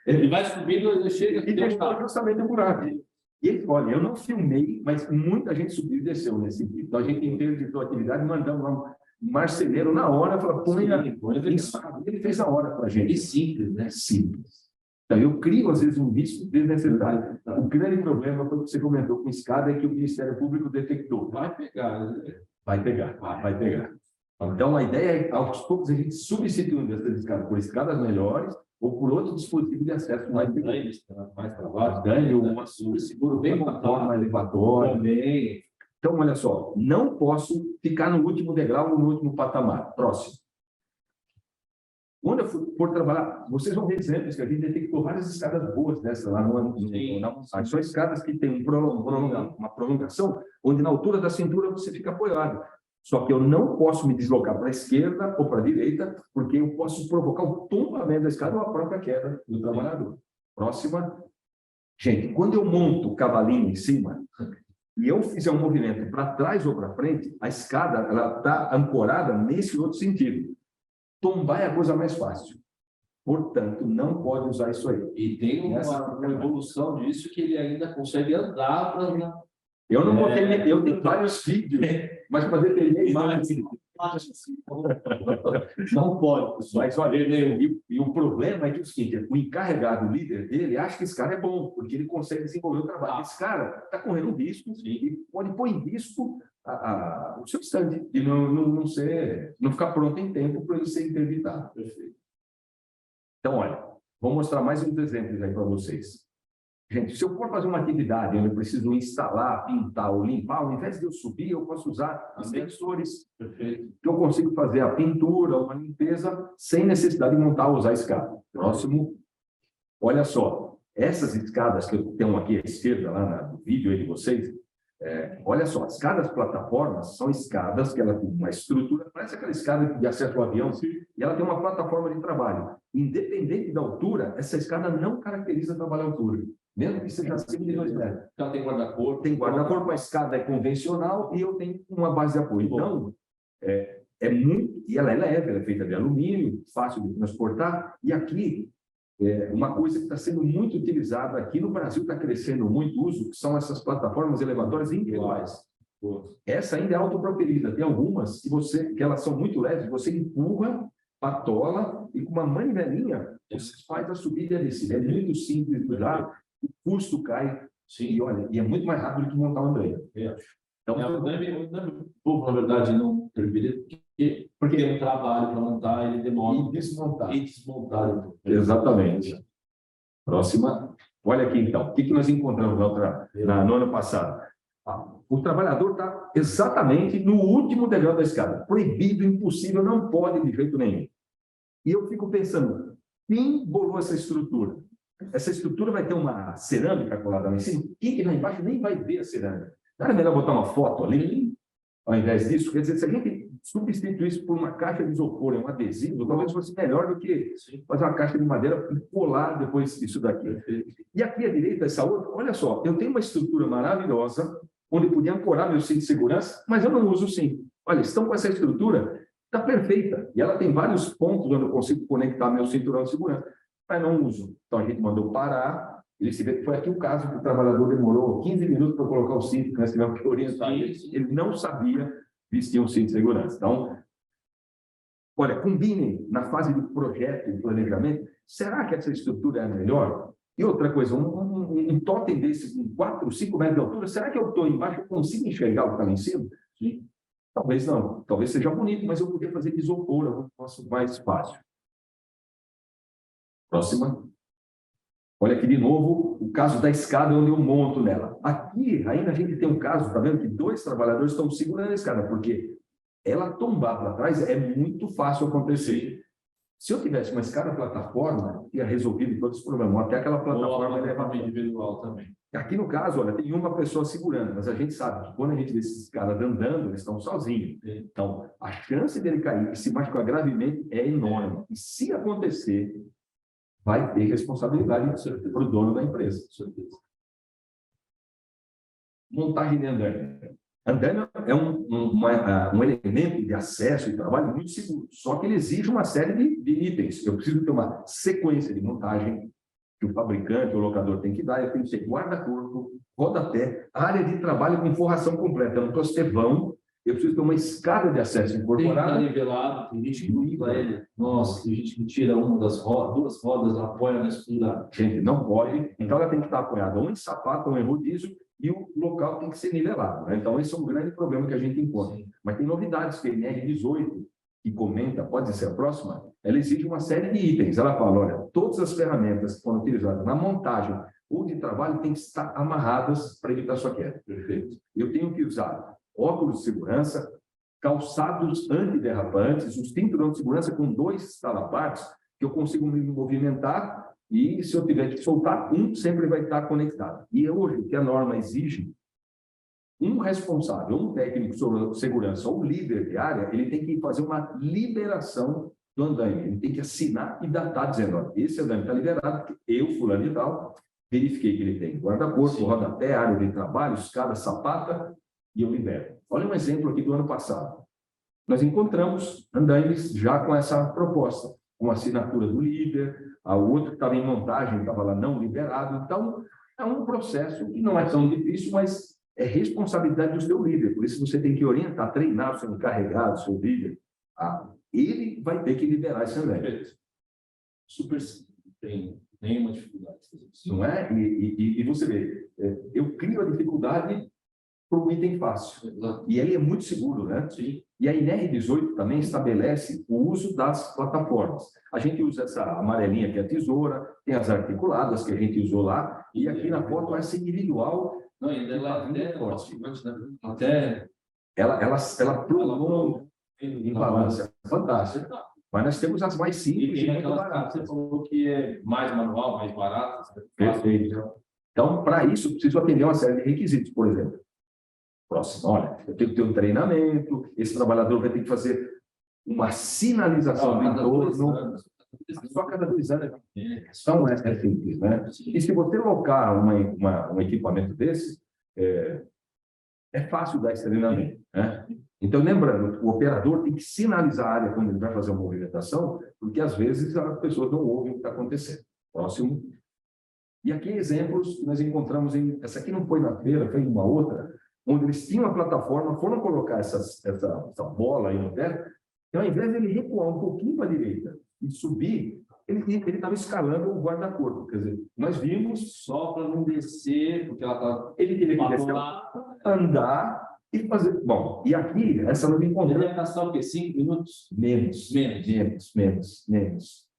Ele vai subindo, ele chega... E deixa justamente o buraco. E ele, olha, eu não filmei, mas muita gente subiu e desceu nesse vídeo. Então, a gente entende a atividade, mandamos lá um marceneiro na hora, falou, ele fez a hora para a gente. E simples, né? Simples. Então, eu crio, às vezes, um risco desnecessário. O grande problema foi o que você comentou com escada, é que o Ministério Público detectou. Vai pegar. Vai pegar. Então, a ideia é, aos poucos, a gente substituindo essas escadas por escadas melhores ou por outro dispositivo de acesso mais trabalho, ganho, seguro bem montado, mais elevatório. Então, olha só, não posso ficar no último degrau ou no último patamar. Próximo. Quando eu for trabalhar, vocês vão ver exemplos que a gente detectou várias escadas boas dessas lá na montagem. São escadas que têm uma prolongação, onde na altura da cintura você fica apoiado. Só que eu não posso me deslocar para a esquerda ou para a direita, porque eu posso provocar o tombamento da escada ou a própria queda do trabalhador. Próxima. Gente, quando eu monto o cavalinho em cima e eu fizer um movimento para trás ou para frente, a escada está ancorada nesse outro sentido. Tombar é a coisa mais fácil. Portanto, não pode usar isso aí. E tem uma evolução disso que ele ainda consegue andar para... Eu não botei, eu tenho vários vídeos Mas para depender a imagem... Não pode, pessoal. Mas olha, e o problema é que o seguinte, o encarregado, o líder dele, acha que esse cara é bom, porque ele consegue desenvolver o trabalho. Esse cara está correndo risco e pode pôr em risco o seu stand e não ficar pronto em tempo para ele ser interditado. Perfeito. Então, olha, vou mostrar mais uns exemplos aí para vocês. Gente, se eu for fazer uma atividade onde eu preciso instalar, pintar ou limpar, ao invés de eu subir, eu posso usar extensores. Perfeito. Que eu consigo fazer a pintura, uma limpeza, sem necessidade de montar ou usar escada. Próximo. Olha só, essas escadas que eu tenho aqui à esquerda, lá no vídeo aí de vocês, olha só, as escadas plataformas são escadas que ela tem uma estrutura, parece aquela escada de acesso ao avião, e ela tem uma plataforma de trabalho. Independente da altura, essa escada não caracteriza trabalho à altura. Mesmo que seja acima de 2 metros. Então, tem guarda-corpo. Tem guarda-corpo, a escada é convencional e eu tenho uma base de apoio. Então, muito... E ela é leve, ela é feita de alumínio, fácil de transportar. E aqui, uma coisa que está sendo muito utilizada aqui no Brasil, está crescendo muito o uso, que são essas plataformas elevatórias individuais. Essa ainda é autopropelida. Tem algumas que elas são muito leves, você empurra, patola e com uma manivelinha você faz a subida e a descida. É muito simples de usar. O custo cai, e olha, e é muito mais rápido que montar uma andaime. Então, o povo, na verdade, não preferia, porque é um trabalho para montar, ele demora. E desmontar. E desmontar. Exatamente. Próxima. Olha aqui, então. O que nós encontramos no ano passado? O trabalhador está exatamente no último degrau da escada. Proibido, impossível, não pode de jeito nenhum. E eu fico pensando, quem bolou essa estrutura? Essa estrutura vai ter uma cerâmica colada lá em cima? Quem que lá embaixo nem vai ver a cerâmica? Não era melhor botar uma foto ali, ao invés disso? Quer dizer, se a gente substituir isso por uma caixa de isopor, um adesivo, talvez fosse melhor do que fazer uma caixa de madeira e colar depois isso daqui. E aqui à direita, essa outra, olha só, eu tenho uma estrutura maravilhosa, onde eu podia ancorar meu cinto de segurança, mas eu não uso o cinto. Olha, estão com essa estrutura, está perfeita. E ela tem vários pontos onde eu consigo conectar meu cinturão de segurança, mas não uso. Então a gente mandou parar. Foi aqui o caso que o trabalhador demorou 15 minutos para colocar o cinto, que nós tivemos que orientar ele. Ele não sabia vestir um cinto de segurança. Então, olha, combinem na fase de projeto e planejamento. Será que essa estrutura é a melhor? E outra coisa, um totem desse com 4, 5 metros de altura, será que eu estou embaixo e consigo enxergar o que está lá em cima? Sim. Talvez não. Talvez seja bonito, mas eu podia fazer de isopor, eu posso mais fácil. Próxima. Olha aqui de novo o caso da escada onde eu monto nela. Aqui ainda a gente tem um caso, está vendo que 2 trabalhadores estão segurando a escada, porque ela tombar para trás é muito fácil acontecer. Se eu tivesse uma escada plataforma, ia resolvido todos os problemas, até aquela plataforma individual também. Aqui no caso, olha, tem uma pessoa segurando, mas a gente sabe que quando a gente vê esses caras andando, eles estão sozinhos. Então, a chance dele cair e se machucar gravemente é enorme. E se acontecer, vai ter responsabilidade para o dono da empresa. Montagem de andaime. Andaime é um elemento de acesso e trabalho muito seguro, só que ele exige uma série de itens. Eu preciso ter uma sequência de montagem que o fabricante, o locador tem que dar. Eu tenho que ter guarda-corpo, rodapé, área de trabalho com forração completa. Eu não posso ter vão. Eu preciso ter uma escada de acesso incorporada. Tem que estar nivelado, tem gente que nivela ele. Nossa, tem gente que tira uma das rodas, 2 rodas, apoia na estrutura. Gente, não pode. Então, ela tem que estar apoiada ou em sapato ou em rodízio e o local tem que ser nivelado. Né? Então, esse é um grande problema que a gente encontra. Sim. Mas tem novidades, que a NR18, que comenta, pode ser a próxima, ela exige uma série de itens. Ela fala, olha, todas as ferramentas que foram utilizadas na montagem ou de trabalho têm que estar amarradas para evitar sua queda. Perfeito. Eu tenho que usar óculos de segurança, calçados antiderrapantes, um cinturão de segurança com 2 talapartes, que eu consigo me movimentar e, se eu tiver que soltar um, sempre vai estar conectado. E hoje, o que a norma exige, um responsável, um técnico de segurança ou líder de área, ele tem que fazer uma liberação do andaime. Ele tem que assinar e datar, dizendo, olha, esse andaime está liberado, porque eu, fulano e tal, verifiquei que ele tem guarda-corpo, rodapé, área de trabalho, escada, sapata, e eu libero. Olha um exemplo aqui do ano passado. Nós encontramos andaimes já com essa proposta, com a assinatura do líder, o outro que estava em montagem, estava lá não liberado. Então, é um processo que não é tão difícil, mas é responsabilidade do seu líder. Por isso você tem que orientar, treinar o seu encarregado, o seu líder. Ele vai ter que liderar esse ambiente. Super simples, não tem nenhuma dificuldade. Não é? E você vê, eu crio a dificuldade para um item fácil. E ele é muito seguro, né? Sim. E a INR18 também estabelece o uso das plataformas. A gente usa essa amarelinha que é a tesoura, tem as articuladas que a gente usou lá, e aqui na foto essa individual. Não, ainda ela muito até forte. Até Ela prolonga em balança. Fantástico. Mas nós temos as mais simples e e muito aquela que baratas. você falou que é mais manual, mais barata. Perfeito. Então, para isso, eu preciso atender uma série de requisitos, por exemplo. Próximo, olha, eu tenho que ter um treinamento, esse trabalhador vai ter que fazer uma sinalização do entorno. Só cada 2 anos. Então, é simples, né? E se você alocar um equipamento desse, é fácil dar esse treinamento, né? Então, lembrando, o operador tem que sinalizar a área quando ele vai fazer uma movimentação, porque às vezes as pessoas não ouvem o que está acontecendo. Próximo. E aqui exemplos que nós encontramos essa aqui não foi na feira, foi em uma outra, onde eles tinham a plataforma, foram colocar essa bola aí no teto, e ao invés de ele recuar um pouquinho para a direita e subir, ele estava escalando o guarda-corpo. Quer dizer, nós vimos Só para não descer, porque ela está. ele teria que descer, andar e fazer. Bom, e aqui, essa nós Ele encontramos ia gastar o quê? 5 minutos? menos.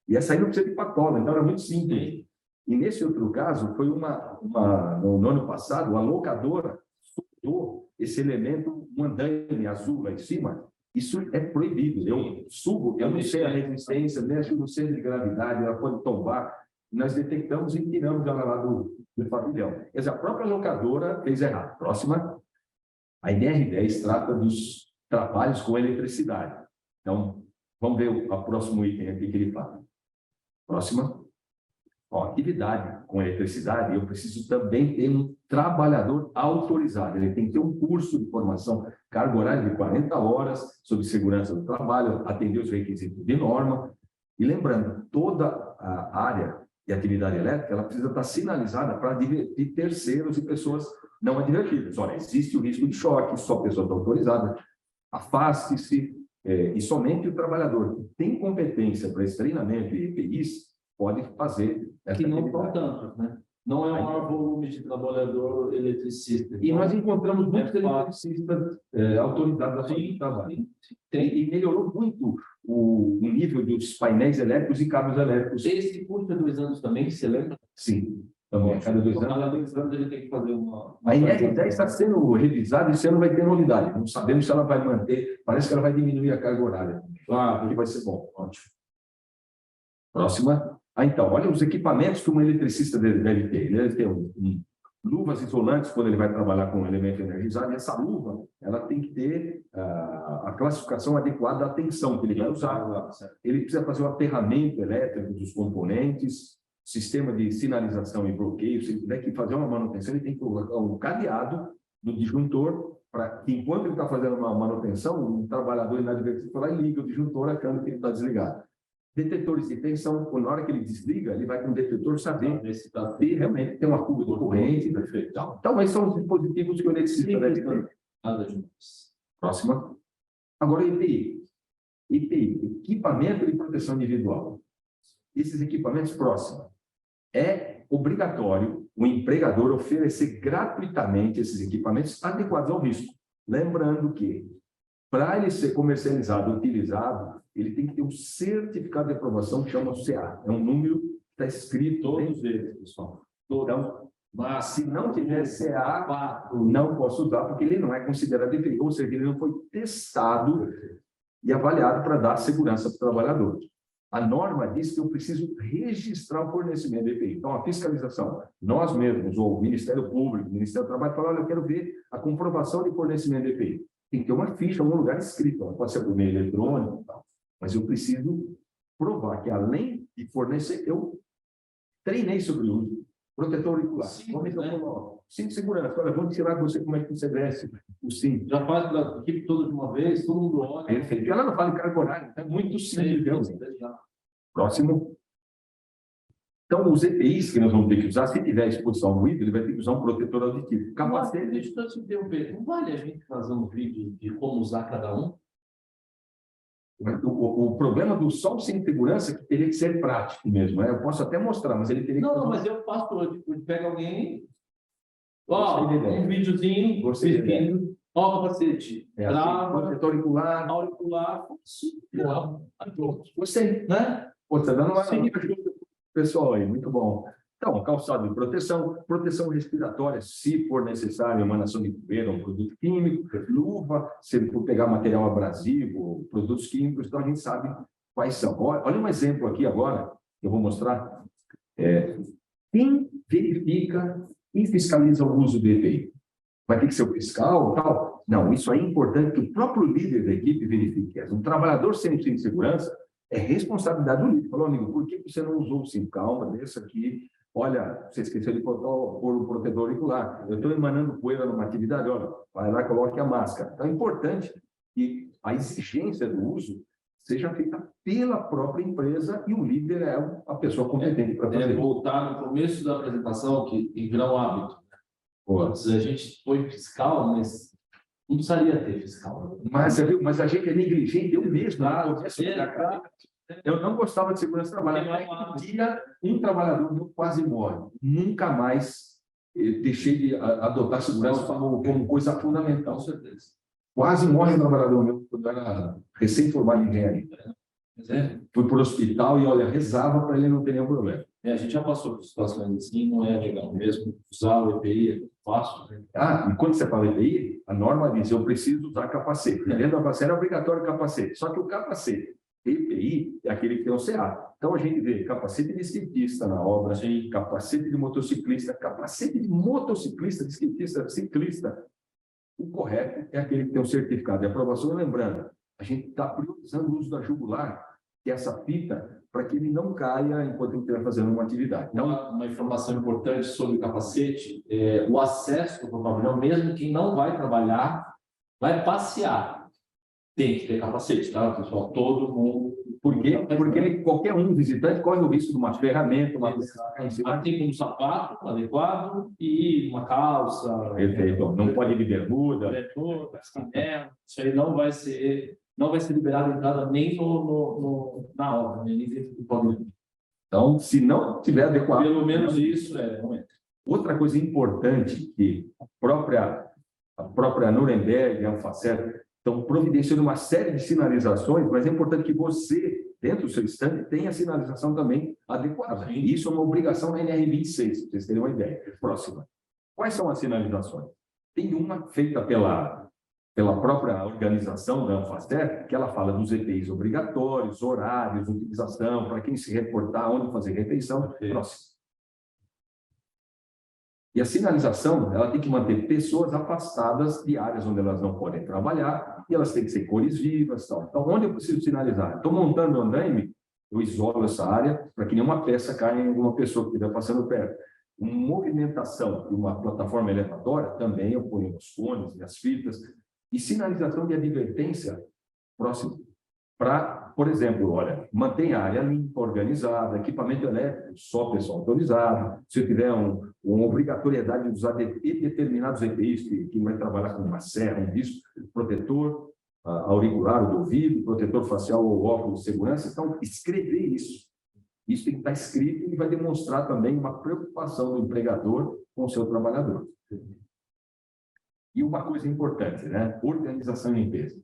E essa aí não precisa de patola, então era muito simples. Sim. E nesse outro caso, foi no ano passado, a locadora soltou esse elemento, um andaime azul lá em cima. Isso é proibido. Eu subo, eu não sei a resistência, mexo no centro de gravidade, ela pode tombar. Nós detectamos e tiramos ela lá do pavilhão. Quer dizer, a própria locadora fez errado. Próxima. A INR10 trata dos trabalhos com eletricidade. Então, vamos ver o próximo item aqui que ele fala. Próxima. Atividade com eletricidade, eu preciso também ter um trabalhador autorizado. Ele tem que ter um curso de formação, carga horária de 40 horas, sobre segurança do trabalho, atender os requisitos de norma. E lembrando, toda a área de atividade elétrica, ela precisa estar sinalizada para advertir terceiros e pessoas não advertidas. Olha, existe o risco de choque, só a pessoa está autorizada, afaste-se, e somente o trabalhador que tem competência para esse treinamento e EPIs pode fazer essa Que não atividade. são tantos, né? Não é o maior volume de trabalhador eletricista. E nós encontramos muitos fácil. eletricistas autorizados a fazer trabalho. Tem. E melhorou muito o nível dos painéis elétricos e cabos elétricos. Esse curso de 2 anos também, você lembra? Sim, também. A cada 2 anos. Cada 2 anos ele tem que fazer uma A INR10 está sendo revisada e esse ano vai ter novidade. Não sabemos se ela vai manter, parece que ela vai diminuir a carga horária. Claro, que vai ser bom. Ótimo. Próxima. Então, olha os equipamentos que um eletricista deve ter. Ele deve ter luvas isolantes quando ele vai trabalhar com um elemento energizado. E essa luva, ela tem que ter a classificação adequada da tensão que ele vai usar. Ele precisa fazer o aterramento elétrico dos componentes, sistema de sinalização e bloqueio. Se ele tiver que fazer uma manutenção, ele tem que colocar um cadeado no disjuntor para que, enquanto ele está fazendo uma manutenção, um trabalhador inadvertido vai lá e liga o disjuntor, a câmera que ele está desligado. Detetores de tensão, na hora que ele desliga, ele vai com o detetor saber se realmente tem uma curva de corrente. Então, esses são os dispositivos que o eletricista deve ter. Nada demais. Próxima. Agora, EPI. EPI, equipamento de proteção individual. Esses equipamentos, próximo. É obrigatório o empregador oferecer gratuitamente esses equipamentos adequados ao risco. Lembrando que, para ele ser comercializado, utilizado, ele tem que ter um certificado de aprovação que chama CA. É um número que está escrito. Todos eles, pessoal. Então, mas se não tiver CA, não posso usar, porque ele não é considerado EPI, ou seja, ele não foi testado e avaliado para dar segurança para o trabalhador. A norma diz que eu preciso registrar o fornecimento de EPI. Então, a fiscalização, nós mesmos, ou o Ministério Público, o Ministério do Trabalho, fala, olha, eu quero ver a comprovação de fornecimento de EPI. Tem que ter uma ficha, um lugar escrito, ela pode ser por meio eletrônico, mas eu preciso provar que, além de fornecer, eu treinei sobre o uso. Protetor auricular, cinto de segurança. Olha, vou ensinar você como é que você desce o cinto. Já faz a equipe toda de uma vez, todo mundo olha. Perfeito. Ela não fala em carga horária, é muito simples. Já. Próximo. Então, os EPIs que nós vamos ter que usar, se tiver exposição ao ruído, ele vai ter que usar um protetor auditivo. Capacete. Deixa eu te interromper. Não vale a gente fazer um vídeo de como usar cada um? O problema do som sem segurança é que teria que ser prático mesmo. Né? Eu posso até mostrar, mas ele teria que... Não, mas eu faço hoje. Pega alguém... Ó, Gostei da ideia. um videozinho. Gostei da ideia. Ó, capacete. É assim, protetor auricular. Auricular. Gostei. Né? Pô, está dando uma Sim. ajuda pro pessoal aí, muito bom. Então, calçado de proteção respiratória, se for necessário, emanação de poeira, um produto químico, luva, se for pegar material abrasivo, produtos químicos, então a gente sabe quais são. Olha um exemplo aqui agora, que eu vou mostrar. Quem verifica e fiscaliza o uso do EPI? Vai ter que ser o fiscal ou tal? Não, isso aí é importante que o próprio líder da equipe verifique. Um trabalhador sem segurança é responsabilidade do líder. Falou, amigo, por que você não usou o SIM? Calma, deixa aqui. Olha, você esqueceu de pôr o protetor auricular. Eu estou emanando poeira numa atividade, olha, vai lá e coloque a máscara. Então, é importante que a exigência do uso seja feita pela própria empresa e o líder é a pessoa competente para fazer. Voltar no começo da apresentação, que virar um hábito. Antes a gente põe fiscal, mas não precisaria ter fiscal. Mas, você viu, mas a gente é negligente, eu mesmo. Eu não gostava de segurança do trabalho. Um dia, um trabalhador meu quase morre. Nunca mais deixei de adotar segurança como coisa fundamental. Com certeza. Quase morre um trabalhador meu quando era recém-formado em engenharia. Fui para o hospital e, olha, rezava para ele não ter nenhum problema. A gente já passou por situações assim, não é legal mesmo. Usar o EPI é fácil. Né? E quando você fala EPI, a norma diz, eu preciso usar capacete. Dentro da vacina é obrigatório capacete. Só que o capacete EPI é aquele que tem o CA. Então, a gente vê capacete de skatista na obra, capacete de motociclista, de skatista, ciclista. O correto é aquele que tem um certificado de aprovação. Lembrando, a gente está priorizando o uso da jugular, que é essa fita, para que ele não caia enquanto ele estiver fazendo uma atividade. Então, uma informação importante sobre o capacete, o acesso ao pavilhão, mesmo quem não vai trabalhar, vai passear, tem que ter capacete, tá, pessoal? Todo mundo. Por quê? Porque qualquer um visitante corre o risco de uma ferramenta, uma tem um sapato adequado e uma calça. Perfeito. Não pode ir de bermuda. Isso aí não vai ser liberado a entrada nem na obra, nem dentro do pavilhão. Então, se não tiver adequado... Pelo menos isso não é. Outra coisa importante que a própria Nuremberg e a Anfacer estão providenciando uma série de sinalizações, mas é importante que você, dentro do seu estande, tenha a sinalização também adequada. E isso é uma obrigação na NR26, para vocês terem uma ideia. Próxima. Quais são as sinalizações? Tem uma feita pela própria organização da Anfacer, que ela fala dos EPIs obrigatórios, horários, utilização, para quem se reportar, onde fazer refeição. Próximo. E a sinalização, ela tem que manter pessoas afastadas de áreas onde elas não podem trabalhar, e elas têm que ser cores vivas. Tal. Então, onde eu preciso sinalizar? Estou montando o andaime, eu isolo essa área para que nenhuma peça caia em alguma pessoa que estiver passando perto. Uma movimentação de uma plataforma elevatória, também eu ponho os cones e as fitas. E sinalização de advertência, próximo, para, por exemplo, olha, mantenha a área limpa, organizada, equipamento elétrico, só pessoal autorizado. Se eu tiver uma obrigatoriedade de usar determinados EPIs, que vai trabalhar com uma serra, um disco, protetor auricular do ouvido, protetor facial ou óculos de segurança, então, escrever isso. Isso tem que estar escrito e vai demonstrar também uma preocupação do empregador com o seu trabalhador. E uma coisa importante, né? Organização e limpeza.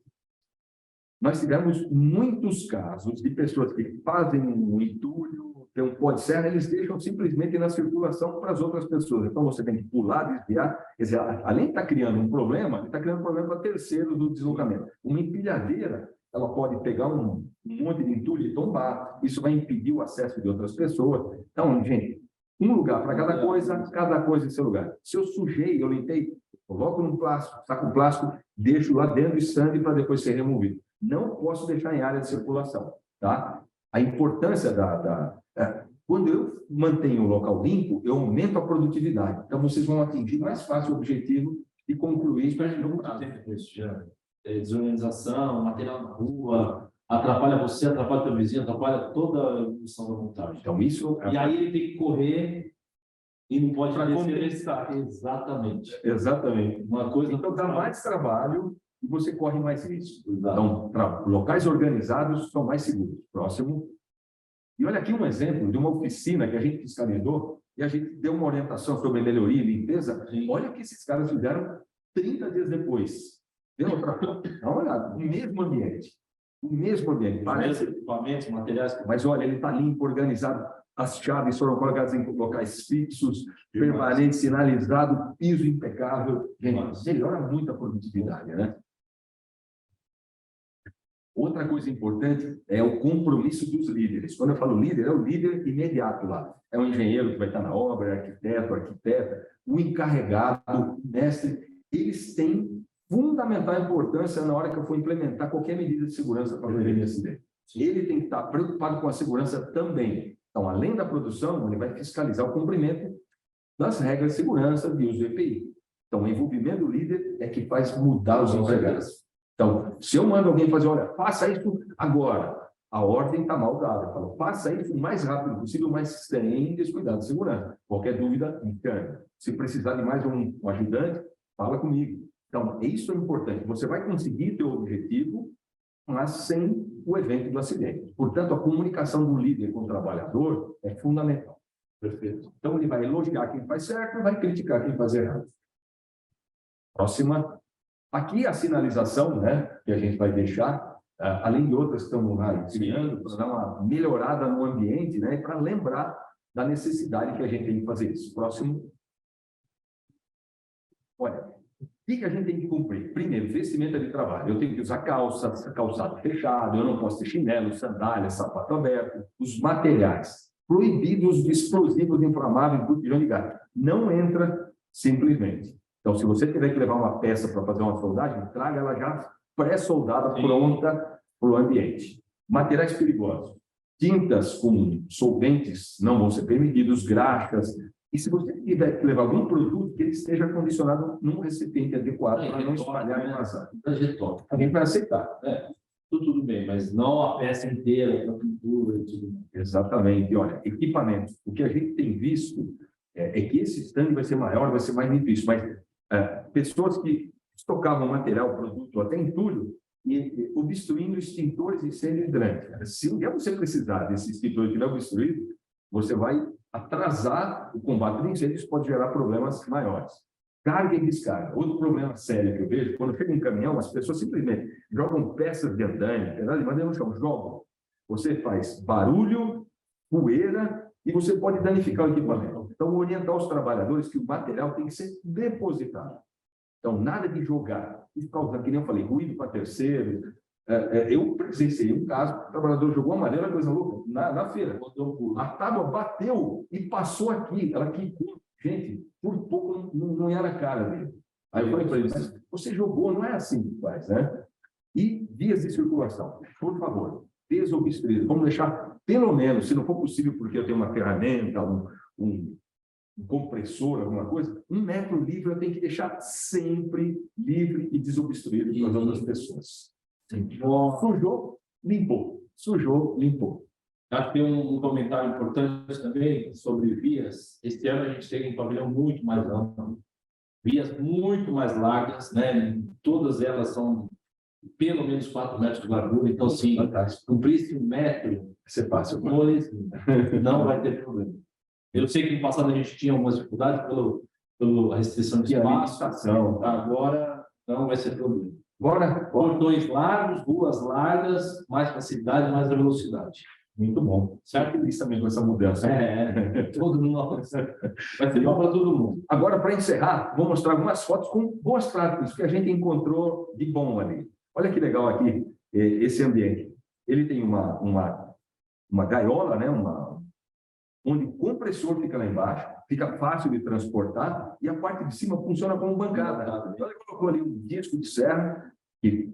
Nós tivemos muitos casos de pessoas que fazem um entulho, tem um pó de serra, eles deixam simplesmente na circulação para as outras pessoas. Então, você tem que pular, desviar. Quer dizer, além de estar criando um problema, ele está criando um problema para terceiros do deslocamento. Uma empilhadeira, ela pode pegar um monte de entulho e tombar. Isso vai impedir o acesso de outras pessoas. Então, gente, um lugar para cada coisa em seu lugar. Se eu sujei, eu limpei, coloco num plástico, saco plástico, deixo lá dentro do estande para depois ser removido. Não posso deixar em área de circulação, tá? A importância quando eu mantenho o local limpo, eu aumento a produtividade. Então, vocês vão atingir mais fácil o objetivo e concluir. Desorganização, material na rua, atrapalha você, atrapalha o teu vizinho, atrapalha toda a evolução da montagem. Então, isso... E aí ele tem que correr e não pode compensar. Exatamente. Exatamente. Uma coisa... Então, dá mais trabalho e você corre mais risco. Então, locais organizados são mais seguros. Próximo. E olha aqui um exemplo de uma oficina que a gente fiscalizou e a gente deu uma orientação sobre melhoria e limpeza. Sim. Olha o que esses caras fizeram 30 dias depois. Deu outra coisa? Dá uma olhada. O mesmo ambiente. O mesmo ambiente. Parece equipamentos, materiais... Mas olha, ele está limpo, organizado. As chaves foram colocadas em locais fixos, permanente, sinalizado, piso impecável. Gente, melhora muito a produtividade, né? Outra coisa importante é o compromisso dos líderes. Quando eu falo líder, é o líder imediato lá. É o engenheiro que vai estar na obra, arquiteto, arquiteta, o encarregado, o mestre. Eles têm fundamental importância na hora que eu for implementar qualquer medida de segurança para prevenir acidente. Ele tem que estar preocupado com a segurança também. Então, além da produção, ele vai fiscalizar o cumprimento das regras de segurança de uso do EPI. Então, o envolvimento do líder é que faz mudar os empregados. Então, se eu mando alguém fazer, olha, faça isso agora, a ordem está mal dada. Eu falo, faça isso o mais rápido possível, mas sem descuidar de segurança. Qualquer dúvida, interna. Se precisar de mais um ajudante, fala comigo. Então, isso é importante. Você vai conseguir ter o objetivo, mas sem o evento do acidente. Portanto, a comunicação do líder com o trabalhador é fundamental. Perfeito. Então, ele vai elogiar quem faz certo e vai criticar quem faz errado. Próxima. Aqui a sinalização, né, que a gente vai deixar, além de outras que estão lá criando, para dar uma melhorada no ambiente, né, e para lembrar da necessidade que a gente tem que fazer isso. Próximo. Olha, o que a gente tem que cumprir? Primeiro, vestimenta de trabalho. Eu tenho que usar calçado fechado, eu não posso ter chinelo, sandália, sapato aberto. Os materiais. Proibidos de explosivos inflamáveis, botijão de gás. Não entra simplesmente. Então, se você tiver que levar uma peça para fazer uma soldagem, traga ela já pré-soldada, pronta para o ambiente. Materiais perigosos. Tintas com solventes não vão ser permitidos, graxas. E se você tiver que levar algum produto, que ele esteja condicionado num recipiente adequado para não espalhar e vazar. A gente vai aceitar. Tudo bem, mas não a peça inteira, a pintura e tudo mais. Exatamente. E olha, equipamentos. O que a gente tem visto é que esse stand vai ser maior, vai ser mais difícil, mas pessoas que estocavam material, produto, até entulho, e obstruindo extintores de incêndio hidrante. Se um dia você precisar desse extintor que estiver obstruído, você vai atrasar o combate de incêndios, pode gerar problemas maiores. Carga e descarga. Outro problema sério que eu vejo, quando chega um caminhão, as pessoas simplesmente jogam peças de andaime, pedaços de madeira no chão, jogam. Você faz barulho, poeira, e você pode danificar o equipamento. Então, orientar os trabalhadores que o material tem que ser depositado. Então, nada de jogar. Isso causando, que nem eu falei, ruído para terceiro. Eu presenciei um caso, o trabalhador jogou uma madeira, coisa louca, na feira. A tábua bateu e passou aqui. Ela quicou. Gente, por pouco não era a cara dele. Aí eu falei para ele, mas você jogou, não é assim que faz, né? E vias de circulação, por favor, desobstruídas. Vamos deixar, pelo menos, se não for possível, porque eu tenho uma ferramenta, um compressor, alguma coisa, 1 metro livre eu tenho que deixar sempre livre e desobstruído para as outras pessoas. Sujou, limpou. Sujou, limpou. Acho que tem um comentário importante também sobre vias. Este ano a gente tem um pavilhão muito mais amplo, vias muito mais largas, né? Todas elas são pelo menos 4 metros de largura, então, sim, cumprir-se 1 metro, Você passa. não vai ter problema. Eu sei que no passado a gente tinha algumas dificuldades pela restrição de espaço, agora não vai ser problema. Portões largos, ruas largas, mais facilidade, mais velocidade. Muito bom. Certo que isso também com essa mudança. Todo mundo vai ser bom para todo mundo. Agora, para encerrar, vou mostrar algumas fotos com boas práticas que a gente encontrou de bom ali. Olha que legal aqui, esse ambiente. Ele tem uma gaiola, né? Onde o compressor fica lá embaixo, fica fácil de transportar, e a parte de cima funciona como bancada. Então, ele colocou ali um disco de serra, que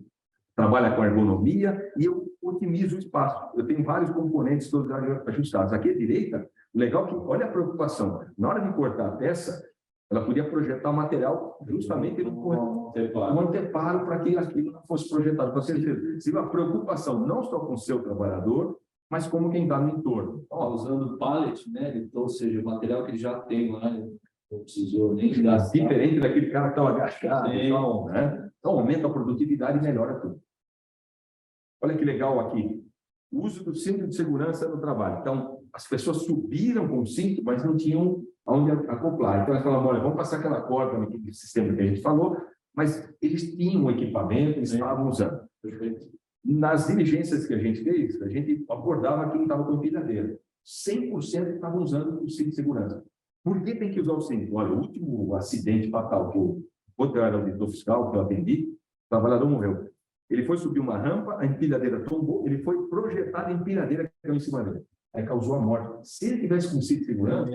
trabalha com ergonomia, e eu otimizo o espaço. Eu tenho vários componentes todos ajustados. Aqui à direita, o legal é que, olha a preocupação, na hora de cortar a peça, ela podia projetar material justamente no anteparo para que aquilo não fosse projetado. Então, se uma preocupação não só com o seu trabalhador, mas como quem está no entorno. Usando pallet, né? Então, ou seja, o material que ele já tem lá, não precisou nem gastar. Diferente daquele cara que estava agachado. Então, né? Então, aumenta a produtividade e melhora tudo. Olha que legal aqui. O uso do cinto de segurança no trabalho. Então, as pessoas subiram com o cinto, mas não tinham aonde acoplar. Então, elas falaram, olha, vamos passar aquela corda naquele sistema que a gente falou, mas eles tinham o equipamento, eles estavam usando. Perfeito. Nas diligências que a gente fez, a gente abordava quem estava com empilhadeira. 100% estavam usando o cinto de segurança. Por que tem que usar o cinto? Olha, o último acidente fatal que eu era auditor fiscal, que eu atendi, o trabalhador morreu. Ele foi subir uma rampa, a empilhadeira tombou, ele foi projetado em empilhadeira que caiu em cima dele. Aí causou a morte. Se ele tivesse com cinto de segurança,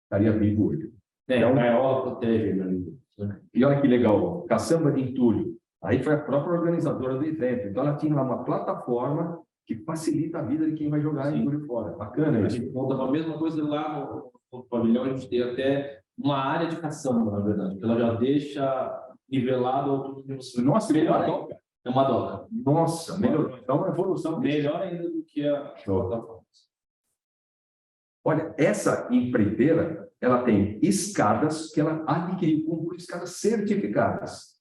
estaria vivo hoje. Então, a gaiola protege ele ali. E olha que legal, caçamba de entulho. Aí foi a própria organizadora do evento. Então, ela tinha lá uma plataforma que facilita a vida de quem vai jogar entulho fora. Bacana A isso. gente conta a mesma coisa lá no pavilhão, a gente tem até uma área de caçamba, na verdade, que ela já deixa nivelado a altura de você. Nossa, melhor melhor. ainda. É uma doca. Nossa, melhorou. Então, uma evolução. Melhor ainda do que a plataforma. Olha, essa empreiteira, ela tem escadas que ela adquiriu, comprou escadas certificadas.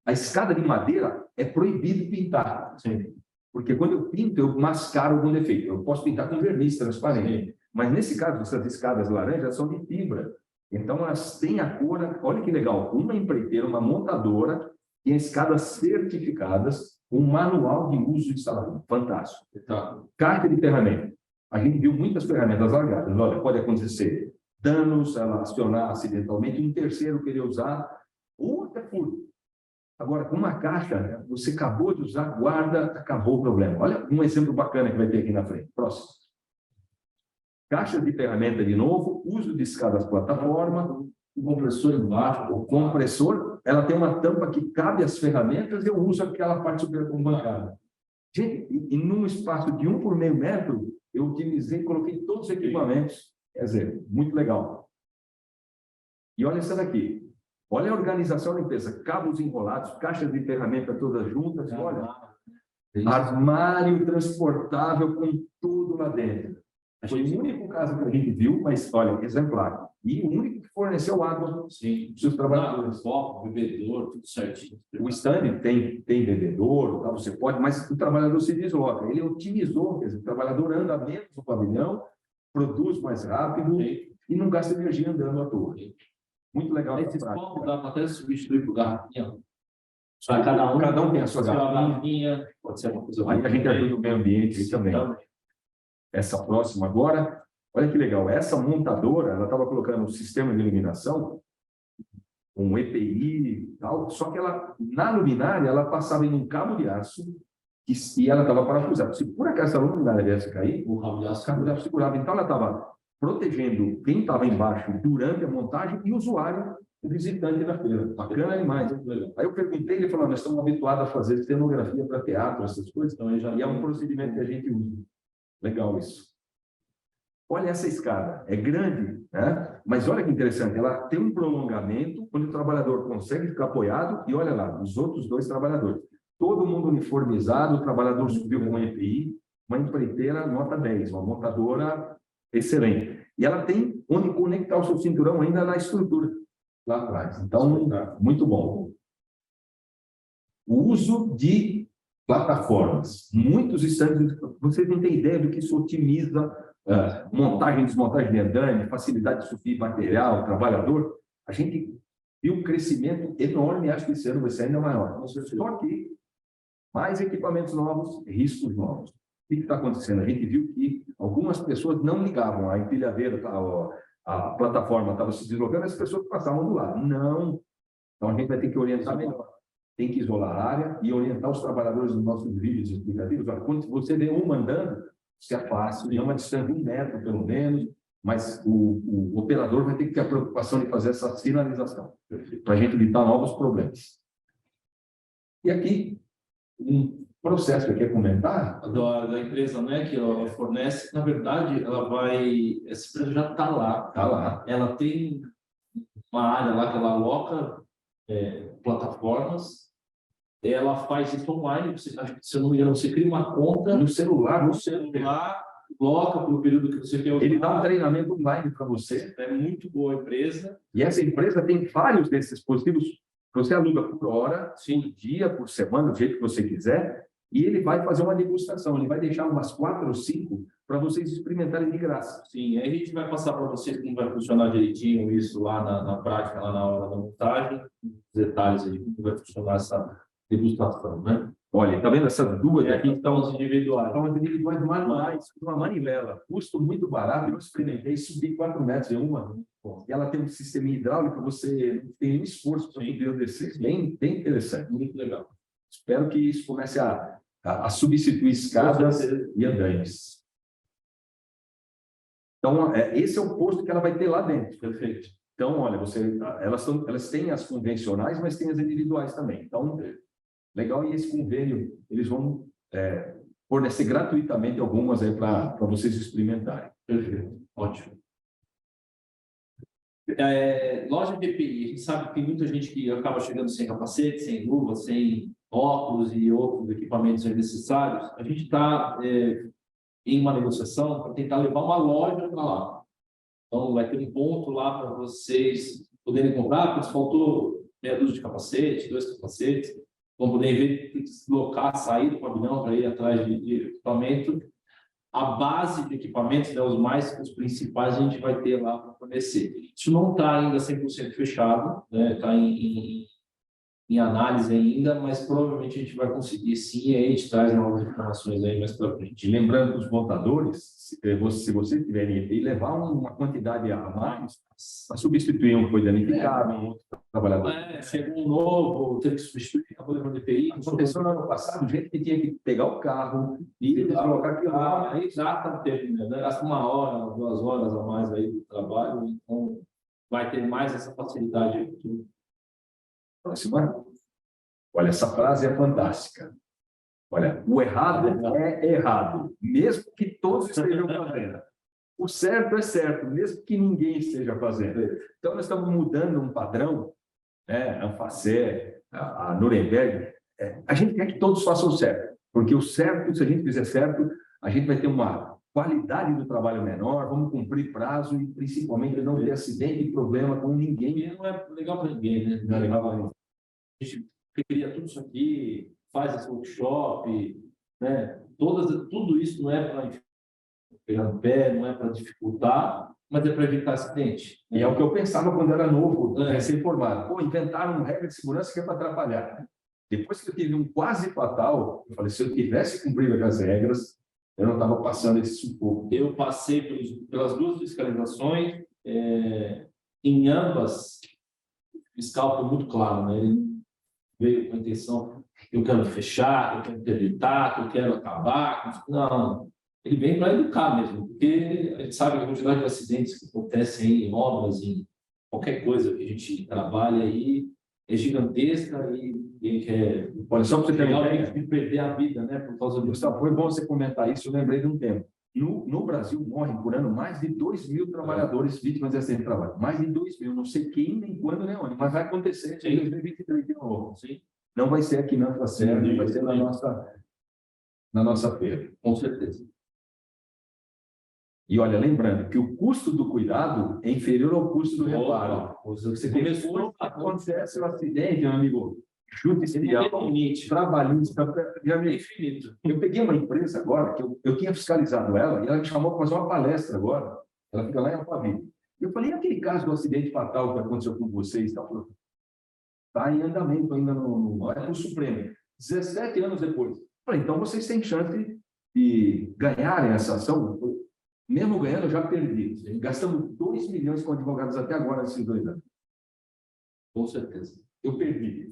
A escada de madeira é proibido pintar. Sim. Porque quando eu pinto, eu mascaro algum defeito. Eu posso pintar com verniz transparente. Mas nesse caso, essas escadas laranjas são de fibra. Então, elas têm a cor... Olha que legal. Uma empreiteira, uma montadora, tem escadas certificadas, um manual de uso instalado. Fantástico. Tá. Caixa de ferramenta. A gente viu muitas ferramentas largadas. Olha, pode acontecer danos, ela acionar acidentalmente, um terceiro querer usar, ou até furto. Agora, com uma caixa, você acabou de usar, guarda, acabou o problema. Olha um exemplo bacana que vai ter aqui na frente. Próximo. Caixa de ferramenta de novo, uso de escadas plataforma, O compressor embaixo. o compressor, ela tem uma tampa que cabe as ferramentas e eu uso aquela parte superior como bancada. Gente, e num espaço de 1 por meio metro, eu utilizei, coloquei todos os equipamentos. Quer dizer, muito legal. E olha essa daqui. Olha a organização da empresa. Cabos enrolados, caixas de ferramenta todas juntas. Olha, armário transportável com tudo lá dentro. Foi o único caso que a gente viu, mas, olha, exemplar. E o único que forneceu água para os seus trabalhadores. Copo, bebedor, tudo certinho. O stand tem bebedouro, tá? Você pode, mas o trabalhador se desloca. Ele otimizou, quer dizer, o trabalhador anda menos no pavilhão, produz mais rápido e não gasta energia andando à toa. Muito legal. Esses copos dá para até substituir por garrafinha. Só cada um tem a sua garrafinha. Pode ser uma coisa. Aí a gente ajuda o meio ambiente aí também. Essa próxima agora, olha que legal. Essa montadora, ela estava colocando um sistema de iluminação, um EPI e tal, só que ela, na luminária, ela passava em um cabo de aço e ela estava parafusada. Se por acaso essa luminária viesse cair, o cabo de aço segurava. Então, ela estava protegendo quem estava embaixo durante a montagem e o usuário, o visitante da feira. Bacana demais. Aí eu perguntei, ele falou, nós estamos habituados a fazer cenografia para teatro, essas coisas, então, e é um procedimento que a gente usa. Legal isso. Olha essa escada, é grande, né? Mas olha que interessante, ela tem um prolongamento onde o trabalhador consegue ficar apoiado e olha lá, os outros dois trabalhadores. Todo mundo uniformizado, o trabalhador subiu com EPI, uma empreiteira nota 10, uma montadora excelente. E ela tem onde conectar o seu cinturão ainda na estrutura, lá atrás. Então, muito bom. O uso de plataformas. Muitos estandes, vocês não têm ideia do que isso otimiza montagem e desmontagem de andame, facilidade de subir material, trabalhador. A gente viu um crescimento enorme, acho que esse ano vai ser ainda maior. Só que mais equipamentos novos, riscos novos. O que está acontecendo? A gente viu que algumas pessoas não ligavam, a empilhadeira, a plataforma estava se deslocando, as pessoas passavam do lado. Não. Então, a gente vai ter que orientar melhor. Tem que isolar a área e orientar os trabalhadores dos nossos vídeos explicativos. Olha, quando você vê um andando, se afaste, é uma distância de 1 metro, pelo menos, mas o operador vai ter que ter a preocupação de fazer essa sinalização, para a gente evitar novos problemas. E aqui, um processo que eu quero comentar. Da empresa, né, que ela fornece, na verdade, ela vai... Essa empresa já está lá. Está lá. Ela tem uma área lá que ela aloca plataformas, ela faz isso online, acho que, se eu não me engano, você cria uma conta No celular, coloca pelo período que você quer usar. ele dá um treinamento online para você. É muito boa a empresa. E essa empresa tem vários desses dispositivos. Você aluga por hora, por dia, por semana, do jeito que você quiser, e ele vai fazer uma degustação. Ele vai deixar umas 4 ou 5 para vocês experimentarem de graça. Sim, aí a gente vai passar para vocês como vai funcionar direitinho isso lá na prática, lá na hora da montagem, os detalhes aí, como vai funcionar essa degustação, né? Olha, tá vendo essas duas Aqui aqui? estão os individuais. São individuais manuais, uma manivela, custo muito barato. Eu experimentei, subi 4 metros em uma. E ela tem um sistema hidráulico, você não tem nenhum esforço para subir ou descer. Bem interessante. Muito legal. Espero que isso comece a substituir escadas e andames. Então, esse é o posto que ela vai ter lá dentro. Perfeito. Então, olha, elas têm as convencionais, mas têm as individuais também. Então, legal, e esse convênio, eles vão fornecer gratuitamente algumas aí para vocês experimentarem. Perfeito. Ótimo. Loja de EPI, a gente sabe que tem muita gente que acaba chegando sem capacete, sem luva, sem óculos e outros equipamentos necessários. A gente está em uma negociação para tentar levar uma loja para lá. Então, vai ter um ponto lá para vocês poderem comprar, porque faltou meia dúzia de capacete, 2 capacetes, vão poder ver, deslocar, sair do pavilhão para ir atrás de equipamento. A base de equipamentos, né, os principais, a gente vai ter lá para fornecer. Isso não está ainda 100% fechado, está em análise ainda, mas provavelmente a gente vai conseguir sim, e aí a gente traz novas informações aí mais para frente. E lembrando que os montadores, se vocês tiverem que levar uma quantidade a mais, para substituir um que foi danificado, um outro trabalhador. Chegou um novo, teve que substituir, acabou levando EPI. Aconteceu no ano passado, gente que tinha que pegar o carro e deslocar aquilo lá. Aí já está tendo, né? Gasta 1 hora, 2 horas a mais aí do trabalho, então vai ter mais essa facilidade aqui. Próxima. Olha, essa frase é fantástica. Olha, o errado é errado, mesmo que todos estejam fazendo. O certo é certo, mesmo que ninguém esteja fazendo. Então, nós estamos mudando um padrão, a Anfacer, a Nuremberg. A gente quer que todos façam o certo, porque o certo, se a gente fizer certo, a gente vai ter uma qualidade do trabalho menor, vamos cumprir prazo e, principalmente, não ter acidente e problema com ninguém. E não é legal para ninguém, né? Não é legal para ninguém. A gente cria tudo isso aqui, faz esse workshop, né? Tudo isso não é para pegar no pé, não é para dificultar, mas é para evitar acidente. E é o que eu pensava quando era novo, recém-formado. Pô, inventaram uma regra de segurança que é para atrapalhar. Depois que eu tive um quase fatal, eu falei, se eu tivesse cumprido as regras, eu não estava passando esse sufoco. Eu passei pelas 2 fiscalizações, em ambas, o fiscal foi muito claro, né? Ele veio com a intenção, eu quero fechar, eu quero interditar, eu quero acabar. Não, ele vem para educar mesmo, porque a gente sabe que a quantidade de acidentes que acontecem em obras, em qualquer coisa que a gente trabalha aí, é gigantesca e quer... Olha, só para você ter uma ideia, de perder a vida, né, por causa disso. Gustavo, foi bom você comentar isso, eu lembrei de um tempo. No Brasil, morrem por ano mais de 2.000 trabalhadores vítimas de acidente de trabalho. Mais de 2.000, não sei quem, nem quando, nem onde, mas vai acontecer em 2023 de novo. Sim. Não vai ser aqui na Anfacer, vai ser na nossa feira. Com certeza. E olha, lembrando que o custo do cuidado é inferior ao custo do reparo. Você começou a acontece o acidente, meu amigo, judicial, trabalhista, é infinito. Eu peguei uma empresa agora, que eu tinha fiscalizado ela, e ela me chamou para fazer uma palestra agora. Ela fica lá em Alphaville. Eu falei, e aquele caso do acidente fatal que aconteceu com vocês? Está em andamento ainda no Supremo. 17 anos depois. Eu falei, então vocês têm chance de ganharem essa ação. Mesmo ganhando, eu já perdi. Gastamos 2 milhões com advogados até agora, nesses 2 anos. Com certeza. Eu perdi.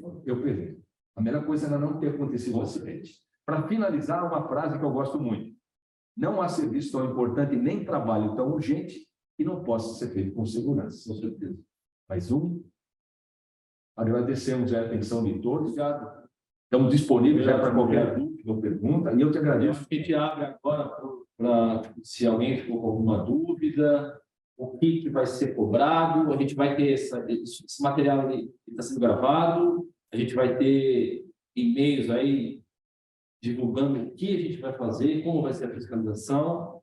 A melhor coisa era não ter acontecido um acidente. Para finalizar, uma frase que eu gosto muito. Não há serviço tão importante nem trabalho tão urgente que não possa ser feito com segurança. Com certeza. Mais um. Agradecemos a atenção de todos. Estamos disponíveis já para qualquer dúvida ou pergunta. E eu te agradeço. A gente abre agora para se alguém ficou com alguma dúvida, o que vai ser cobrado, a gente vai ter esse material aí que está sendo gravado, a gente vai ter e-mails aí divulgando o que a gente vai fazer, como vai ser a fiscalização.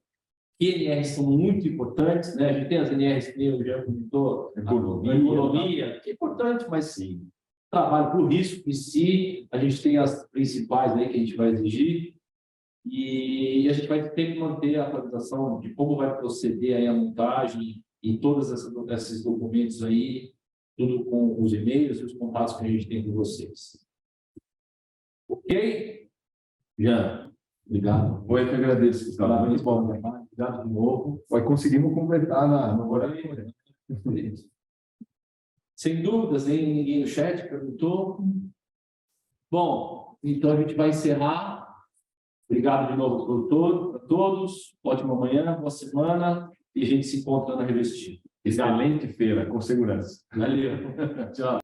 NRs são muito importantes, né? A gente tem as NRs que eu já comentou, a economia, que é importante, mas sim, trabalho para o risco em si, a gente tem as principais aí que a gente vai exigir, e a gente vai ter que manter a atualização de como vai proceder aí a montagem e todos esses documentos aí, tudo com os e-mails e os contatos que a gente tem com vocês. Ok? Jean, obrigado. Foi que agradeço, Gustavo. Parabéns, bom trabalho. Obrigado de novo. Conseguimos completar no horário. Sem dúvidas, ninguém no chat perguntou. Bom, então a gente vai encerrar. Obrigado de novo a todos. Ótima manhã, boa semana. E a gente se encontra na Revestir. Excelente feira, com segurança. Valeu. Tchau.